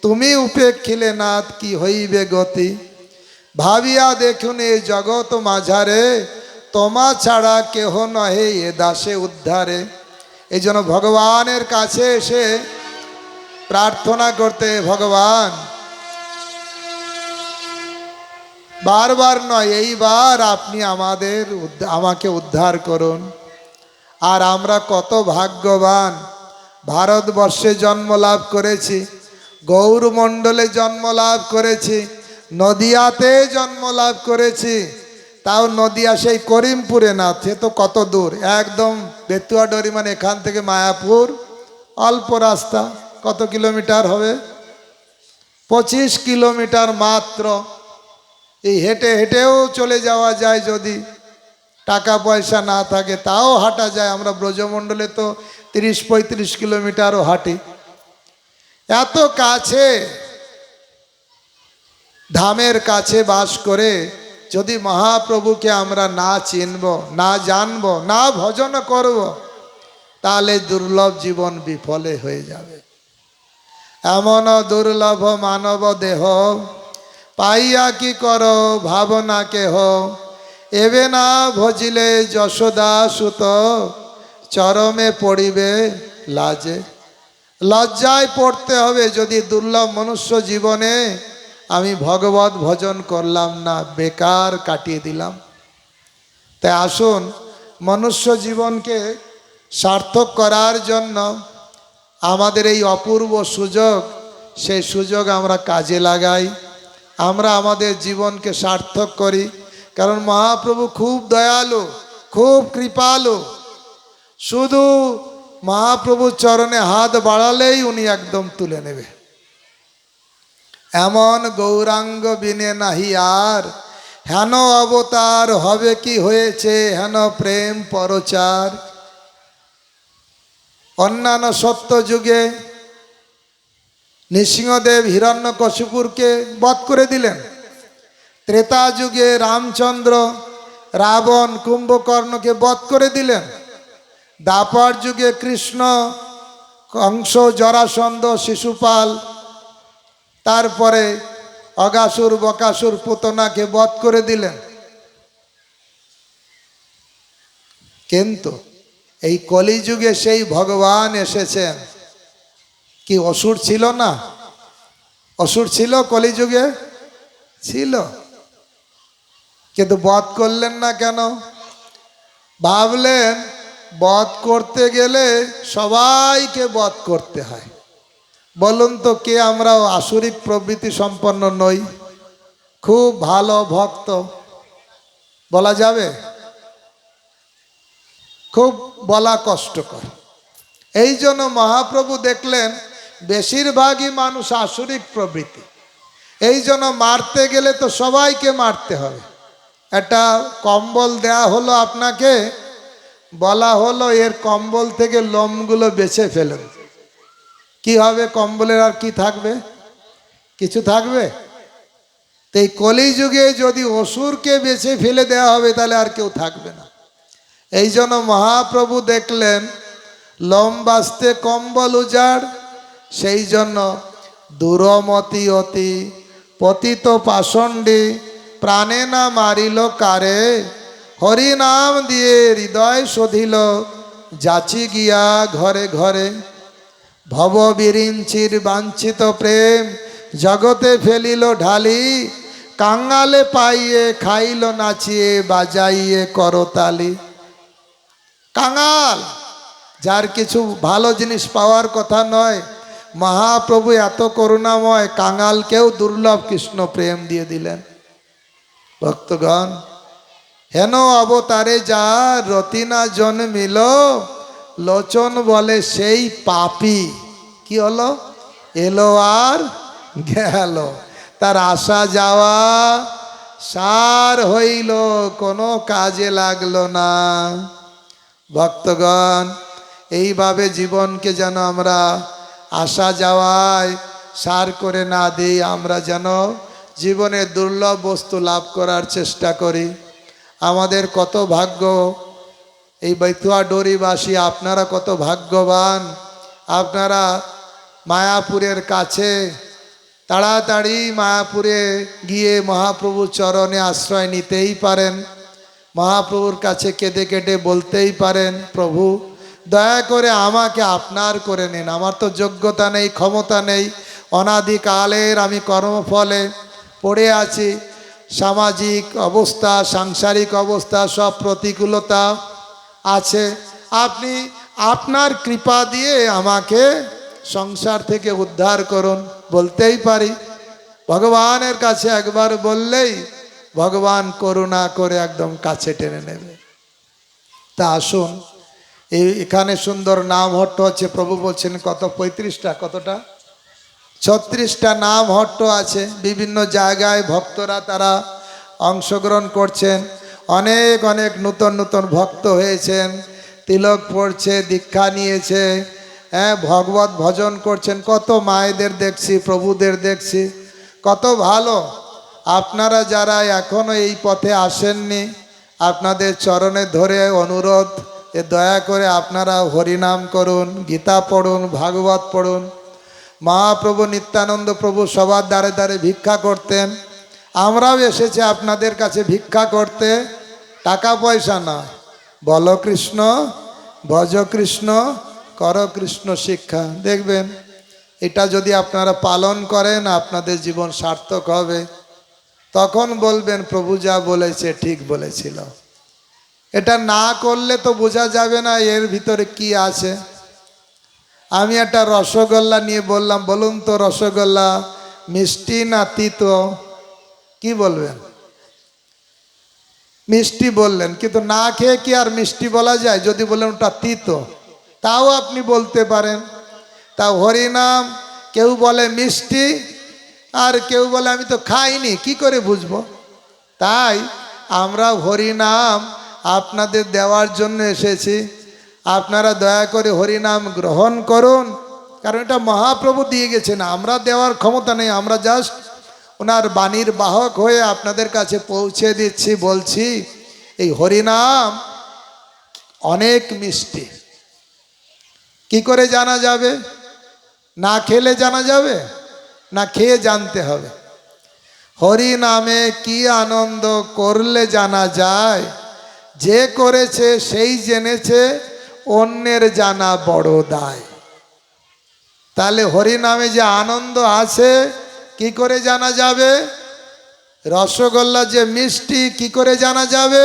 তুমি উপেক্ষিলে নাথ কি হইবে গতি। ভাবিয়া দেখুন এ জগৎ মাঝারে, তোমা ছাড়া কেহ নহে এ দাসে উদ্ধারে। এই জন্য ভগবানের কাছে এসে প্রার্থনা করতে, ভগবান বারবার নয়, এইবার আপনি আমাকে উদ্ধার করুন। আর আমরা কত ভাগ্যবান, ভারতবর্ষে জন্ম লাভ করেছি, গৌরমণ্ডলে জন্ম লাভ করেছি, নদিয়াতে জন্ম লাভ করেছি। তাও নদিয়া সেই করিমপুরে না, সে তো কত দূর, একদম বেতুয়াডরি, মানে এখান থেকে মায়াপুর অল্প রাস্তা। কত কিলোমিটার হবে? 25 কিলোমিটার মাত্র। এই হেঁটে হেঁটেও চলে যাওয়া যায়, যদি টাকা পয়সা না থাকে তাও হাঁটা যায়। আমরা ব্রজমণ্ডলে তো 30-35 কিলোমিটারও হাঁটি। এত কাছে, ধামের কাছে বাস করে যদি মহাপ্রভুকে আমরা না চিনব, না জানব, না ভজন করব, তাহলে দুর্লভ জীবন বিফলে হয়ে যাবে। এমন দুর্লভ মানব দেহ, পাইয়া কি কর ভাবনা কেহ। এবে না ভজিলে যশোদা সুত, চরমে পড়িবে লাজে। লজ্জায় পড়তে হবে যদি দুর্লভ মনুষ্য জীবনে আমি ভগবত ভজন করলাম না, বেকার কাটিয়ে দিলাম। তাই আসুন মনুষ্য জীবনকে সার্থক করার জন্য আমাদের এই অপূর্ব সুযোগ, সেই সুযোগ আমরা কাজে লাগাই, আমরা আমাদের জীবনকে সার্থক করি। কারণ মহাপ্রভু খুব দয়ালু, খুব কৃপালু। শুধু মহাপ্রভুর চরণে হাত বাড়ালেই উনি একদম তুলে নেবে। এমন গৌরাঙ্গ বিনে নাহি আর, হেন অবতার হবে কি হয়েছে হেন প্রেম পরচার। অন্যান্য সত্য যুগে নৃসিংহদেব হিরণ্যকশিপুরকে বধ করে দিলেন। ত্রেতা যুগে রামচন্দ্র রাবণ কুম্ভকর্ণকে বধ করে দিলেন। দ্বাপর যুগে কৃষ্ণ কংস, জরাসন্ধ, শিশুপাল, তারপরে অগাসুর, বকাসুর, পুতনাকে বধ করে দিলেন। কিন্তু এই কলিযুগে সেই ভগবান এসেছেন। কি অসুর ছিল না? অসুর ছিল কলিযুগে, ছিল, কিন্তু বধ করলেন না কেন? ভাবলেন বধ করতে গেলে সবাইকে বধ করতে হয়। বলুন তো, কে আমরা আসুরিক প্রবৃত্তি সম্পন্ন নই? খুব ভালো ভক্ত বলা যাবে? খুব বলা কষ্টকর। এই জন্য মহাপ্রভু দেখলেন বেশিরভাগই মানুষ আসুরিক প্রবৃত্তি। এই জন্য মারতে গেলে তো সবাইকে মারতে হবে। একটা কম্বল দেয়া হলো আপনাকে, বলা হলো এর কম্বল থেকে লোমগুলো বেছে ফেলুন। কি হবে কম্বলের, আর কি থাকবে? কিছু থাকবে? তো এই কলিযুগে যদি অসুরকে বেছে ফেলে দেওয়া হবে তাহলে আর কেউ থাকবে না। এই জন্য মহাপ্রভু দেখলেন লোম বাঁচতে কম্বল উজাড়, সেই জন্য দুরমতি অতি পতিত পাষণ্ডী প্রাণে না মারিল কারে, হরি নাম দিয়ে হৃদয় শোধিল যাচি গিয়া ঘরে ঘরে, ভব বিরিঞ্চির বাঞ্ছিত প্রেম জগতে ফেলিল ঢালি, কাঙ্গালে পাইয়ে খাইল নাচিয়ে বাজাইয়ে করতালি। কাঙাল, যার কিছু ভালো জিনিস পাওয়ার কথা নয়, মহাপ্রভু এত করুণাময়, কাঙালকেও দুর্লভ কৃষ্ণ প্রেম দিয়ে দিলেন। ভক্তগণ, হেন অবতারে যার রতিনা জন্মিল, লোচন বলে সেই পাপী কি হলো, এলো আর গেল, তার আসা যাওয়া সার হইল, কোনো কাজে লাগলো না। ভক্তগণ, এইভাবে জীবনকে যেন আমরা আসা যাওয়ায় সার করে না দিই, আমরা যেন জীবনে দুর্লভ বস্তু লাভ করার চেষ্টা করি। আমাদের কত ভাগ্য, এই বৈথুয়া ডোরিবাসী আপনারা কত ভাগ্যবান, আপনারা মায়াপুরের কাছে, তাড়াতাড়ি মায়াপুরে গিয়ে মহাপ্রভুর চরণে আশ্রয় নিতেই পারেন, মহাপ্রভুর কাছে কেঁদে কেটে বলতেই পারেন, প্রভু দয়া করে আমাকে আপনার করে নিন, আমার তো যোগ্যতা নেই, ক্ষমতা নেই, অনাদিকালের আমি কর্মফলে পড়ে আছি, সামাজিক অবস্থা সাংসারিক অবস্থা সব প্রতিকূলতা আছে, আপনি আপনার কৃপা দিয়ে আমাকে সংসার থেকে উদ্ধার করুন। বলতেই পারি, ভগবানের কাছে একবার বললেই ভগবান করুণা করে একদম কাছে টেনে নেবে। তা আসুন, এখানে সুন্দর নাম হট্ট হচ্ছে, প্রভু বলছেন কত 35টা, কতটা 36টা নাম হট্ট আছে, বিভিন্ন জায়গায় ভক্তরা তারা অংশগ্রহণ করছেন, অনেক অনেক নূতন নূতন ভক্ত হয়েছেন, তিলক পড়ছে, দীক্ষা নিয়েছে, হ্যাঁ ভগবত ভজন করছেন, কত মায়েদের দেখছি, প্রভুদের দেখছি, কত ভালো। আপনারা যারা এখনও এই পথে আসেননি, আপনাদের চরণে ধরে অনুরোধ, দয়া করে আপনারা হরিনাম করুন, গীতা পড়ুন, ভাগবত পড়ুন। মহাপ্রভু নিত্যানন্দ প্রভু সবার দ্বারে দ্বারে ভিক্ষা করতেন, আমরাও এসেছি আপনাদের কাছে ভিক্ষা করতে, টাকা পয়সা নয়, বল কৃষ্ণ, ভজ কৃষ্ণ, কর কৃষ্ণ শিক্ষা। দেখবেন এটা যদি আপনারা পালন করেন আপনাদের জীবন সার্থক হবে, তখন বলবেন প্রভু যা বলেছে ঠিক বলেছিল। এটা না করলে তো বোঝা যাবে না এর ভিতরে কি আছে। আমি একটা রসগোল্লা নিয়ে বললাম, বলুন তো রসগোল্লা মিষ্টি না তিতো? কি বলবেন? মিষ্টি বললেন, কিন্তু না খেয়ে কি আর মিষ্টি বলা যায়? যদি বলেন ওটা তিতো, তাও আপনি বলতে পারেন। তা হরিনাম কেউ বলে মিষ্টি, আর কেউ বলে আমি তো খাইনি, কি করে বুঝবো? তাই আমরা হরিনাম আপনাদের দেওয়ার জন্য এসেছি, আপনারা দয়া করে হরিনাম গ্রহণ করুন, কারণ এটা মহাপ্রভু দিয়ে গেছেন, আমরা দেওয়ার ক্ষমতা নেই, আমরা জাস্ট ওনার বাণীর বাহক হয়ে আপনাদের কাছে পৌঁছে দিচ্ছি। বলছি এই হরিনাম অনেক মিষ্টি। কি করে জানা যাবে? না খেলে জানা যাবে? না খেয়ে জানতে হবে? হরি নামে কি আনন্দ করলে জানা যায়, যে করেছে সেই জেনেছে, অন্যের জানা বড় দায়। তাহলে হরি নামে যে আনন্দ আছে কি করে জানা যাবে? রসগোল্লা যে মিষ্টি কি করে জানা যাবে?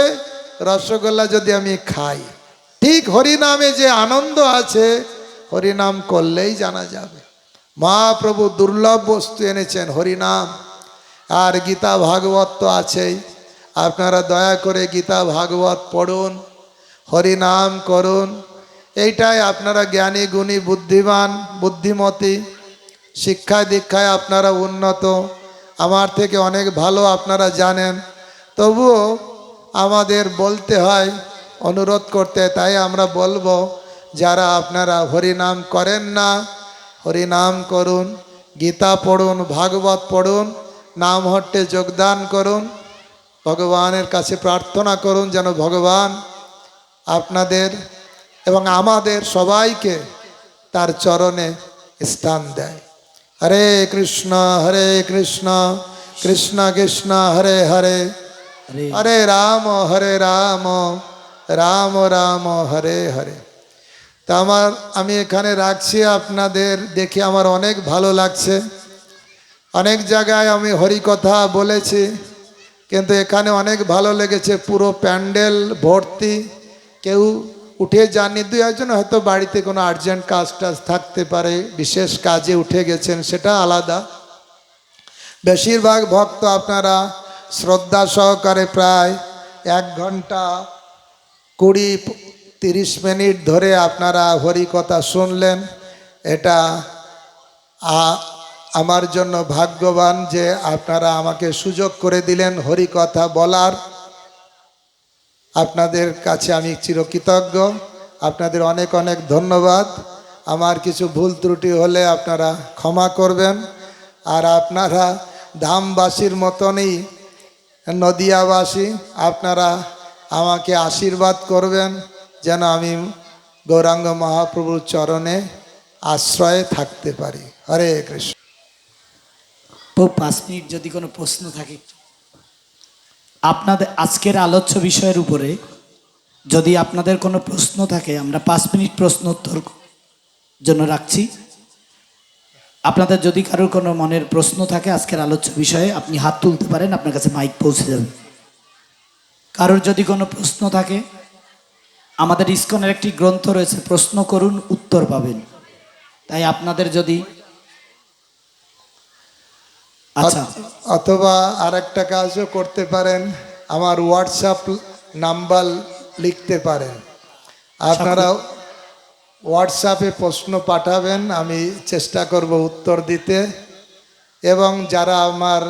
রসগোল্লা যদি আমি খাই। ঠিক হরি নামে যে আনন্দ আছে হরিনাম করলেই জানা যাবে। মহাপ্রভু দুর্লভ বস্তু এনেছেন হরিনাম, আর গীতা ভাগবত তো আছেই। আপনারা দয়া করে গীতা ভাগবত পড়ুন, হরিনাম করুন, এইটাই আপনারা জ্ঞানী গুণী বুদ্ধিমান বুদ্ধিমতী, শিক্ষায় দীক্ষায় আপনারা উন্নত, আমার থেকে অনেক ভালো আপনারা জানেন। তবুও আমাদের বলতে হয়, অনুরোধ করতে। তাই আমরা বলবো, যারা আপনারা হরিনাম করেন না, হরিনাম করুন, গীতা পড়ুন, ভাগবত পড়ুন, নাম হট্টে যোগদান করুন, ভগবানের কাছে প্রার্থনা করুন যেন ভগবান আপনাদের এবং আমাদের সবাইকে তার চরণে স্থান দেয়। হরে কৃষ্ণ কৃষ্ণ কৃষ্ণ হরে হরে, হরে রাম রাম রাম হরে হরে। তা আমি এখানে রাখছি। আপনাদের দেখে আমার অনেক ভালো লাগছে। অনেক জায়গায় আমি হরি কথা বলেছি, কিন্তু এখানে অনেক ভালো লেগেছে। পুরো প্যান্ডেল ভর্তি, কেউ উঠে যাননি। দুই একজন হয়তো বাড়িতে কোনো আর্জেন্ট কাজ টাজ থাকতে পারে, বিশেষ কাজে উঠে গেছেন, সেটা আলাদা। বেশিরভাগ ভক্ত আপনারা শ্রদ্ধা সহকারে প্রায় 1 ঘন্টা 20-30 মিনিট ধরে আপনারা হরি কথা শুনলেন। এটা আমার জন্য ভাগ্যবান যে আপনারা আমাকে সুযোগ করে দিলেন হরি কথা বলার। আপনাদের কাছে আমি চিরকৃতজ্ঞ। আপনাদের অনেক অনেক ধন্যবাদ। আমার কিছু ভুল ত্রুটি হলে আপনারা ক্ষমা করবেন। আর আপনারা ধামবাসীর মতনই নদিয়াবাসী, আপনারা আমাকে আশীর্বাদ করবেন যেন আমি গৌরাঙ্গ মহাপ্রভুর চরণে আশ্রয়ে থাকতে পারি। হরে কৃষ্ণ। 5 মিনিট যদি কোনো প্রশ্ন থাকে, আপনাদের আজকের আলোচ্য বিষয়ের উপরে যদি আপনাদের কোনো প্রশ্ন থাকে, আমরা 5 মিনিট প্রশ্ন উত্তর জন্য রাখছি। আপনাদের যদি কারোর কোনো মনের প্রশ্ন থাকে আজকের আলোচ্য বিষয়ে, আপনি হাত তুলতে পারেন, আপনার কাছে মাইক পৌঁছে যাবে। কারোর যদি কোনো প্রশ্ন থাকে, আমাদের ইসকনের একটি গ্রন্থ রয়েছে, প্রশ্ন করুন উত্তর পাবেন। তাই আপনাদের যদি আচ্ছা, অথবা আরেকটা কাজও করতে পারেন, আমার হোয়াটসঅ্যাপ নাম্বার লিখতে পারেন। আপনারা হোয়াটসঅ্যাপে প্রশ্ন পাঠাবেন, আমি চেষ্টা করব উত্তর দিতে। এবং যারা আমার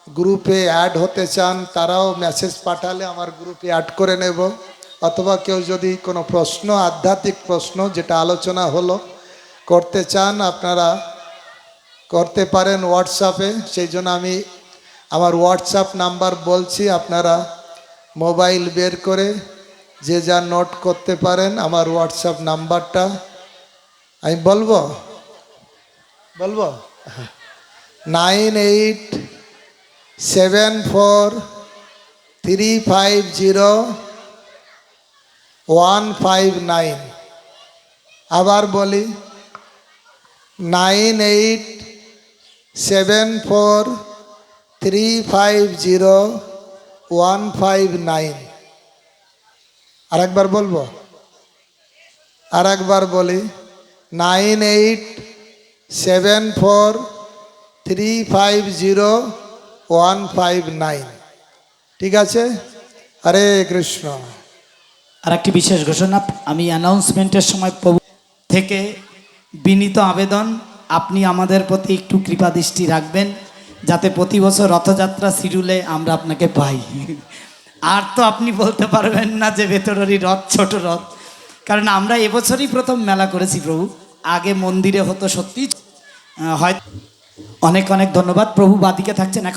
গ্রুপে অ্যাড হতে চান, তারাও মেসেজ পাঠালে আমার গ্রুপে অ্যাড করে নেব। অথবা কেউ যদি কোনো প্রশ্ন, আধ্যাত্মিক প্রশ্ন যেটা আলোচনা হলো, করতে চান, আপনারা করতে পারেন হোয়াটসঅ্যাপে। সেই জন্য আমি আমার হোয়াটসঅ্যাপ নাম্বার বলছি, আপনারা মোবাইল বের করে যে যা নোট করতে পারেন। আমার হোয়াটসঅ্যাপ নাম্বারটা আমি বলবো 9874350159। আবার বলি 9874350159। আরেকবার বলবো, আরেকবার বলি 9874350159। ঠিক আছে? হরে কৃষ্ণ। আর একটি বিশেষ ঘোষণা, আমি অ্যানাউন্সমেন্টের সময় প্রভু থেকে বিনীত আবেদন, আপনি আমাদের প্রতি একটু কৃপা দৃষ্টি রাখবেন, যাতে প্রতি বছর রথযাত্রা শিডিউলে আমরা আপনাকে পাই। আর তো আপনি বলতে পারবেন না যে ভেতরেরই রথ ছোট রথ, কারণ আমরা এবছরই প্রথম মেলা করেছি প্রভু। আগে মন্দিরে হতো সত্যি। হয় অনেক অনেক ধন্যবাদ। প্রভু বাদিকে থাকছেন এখন।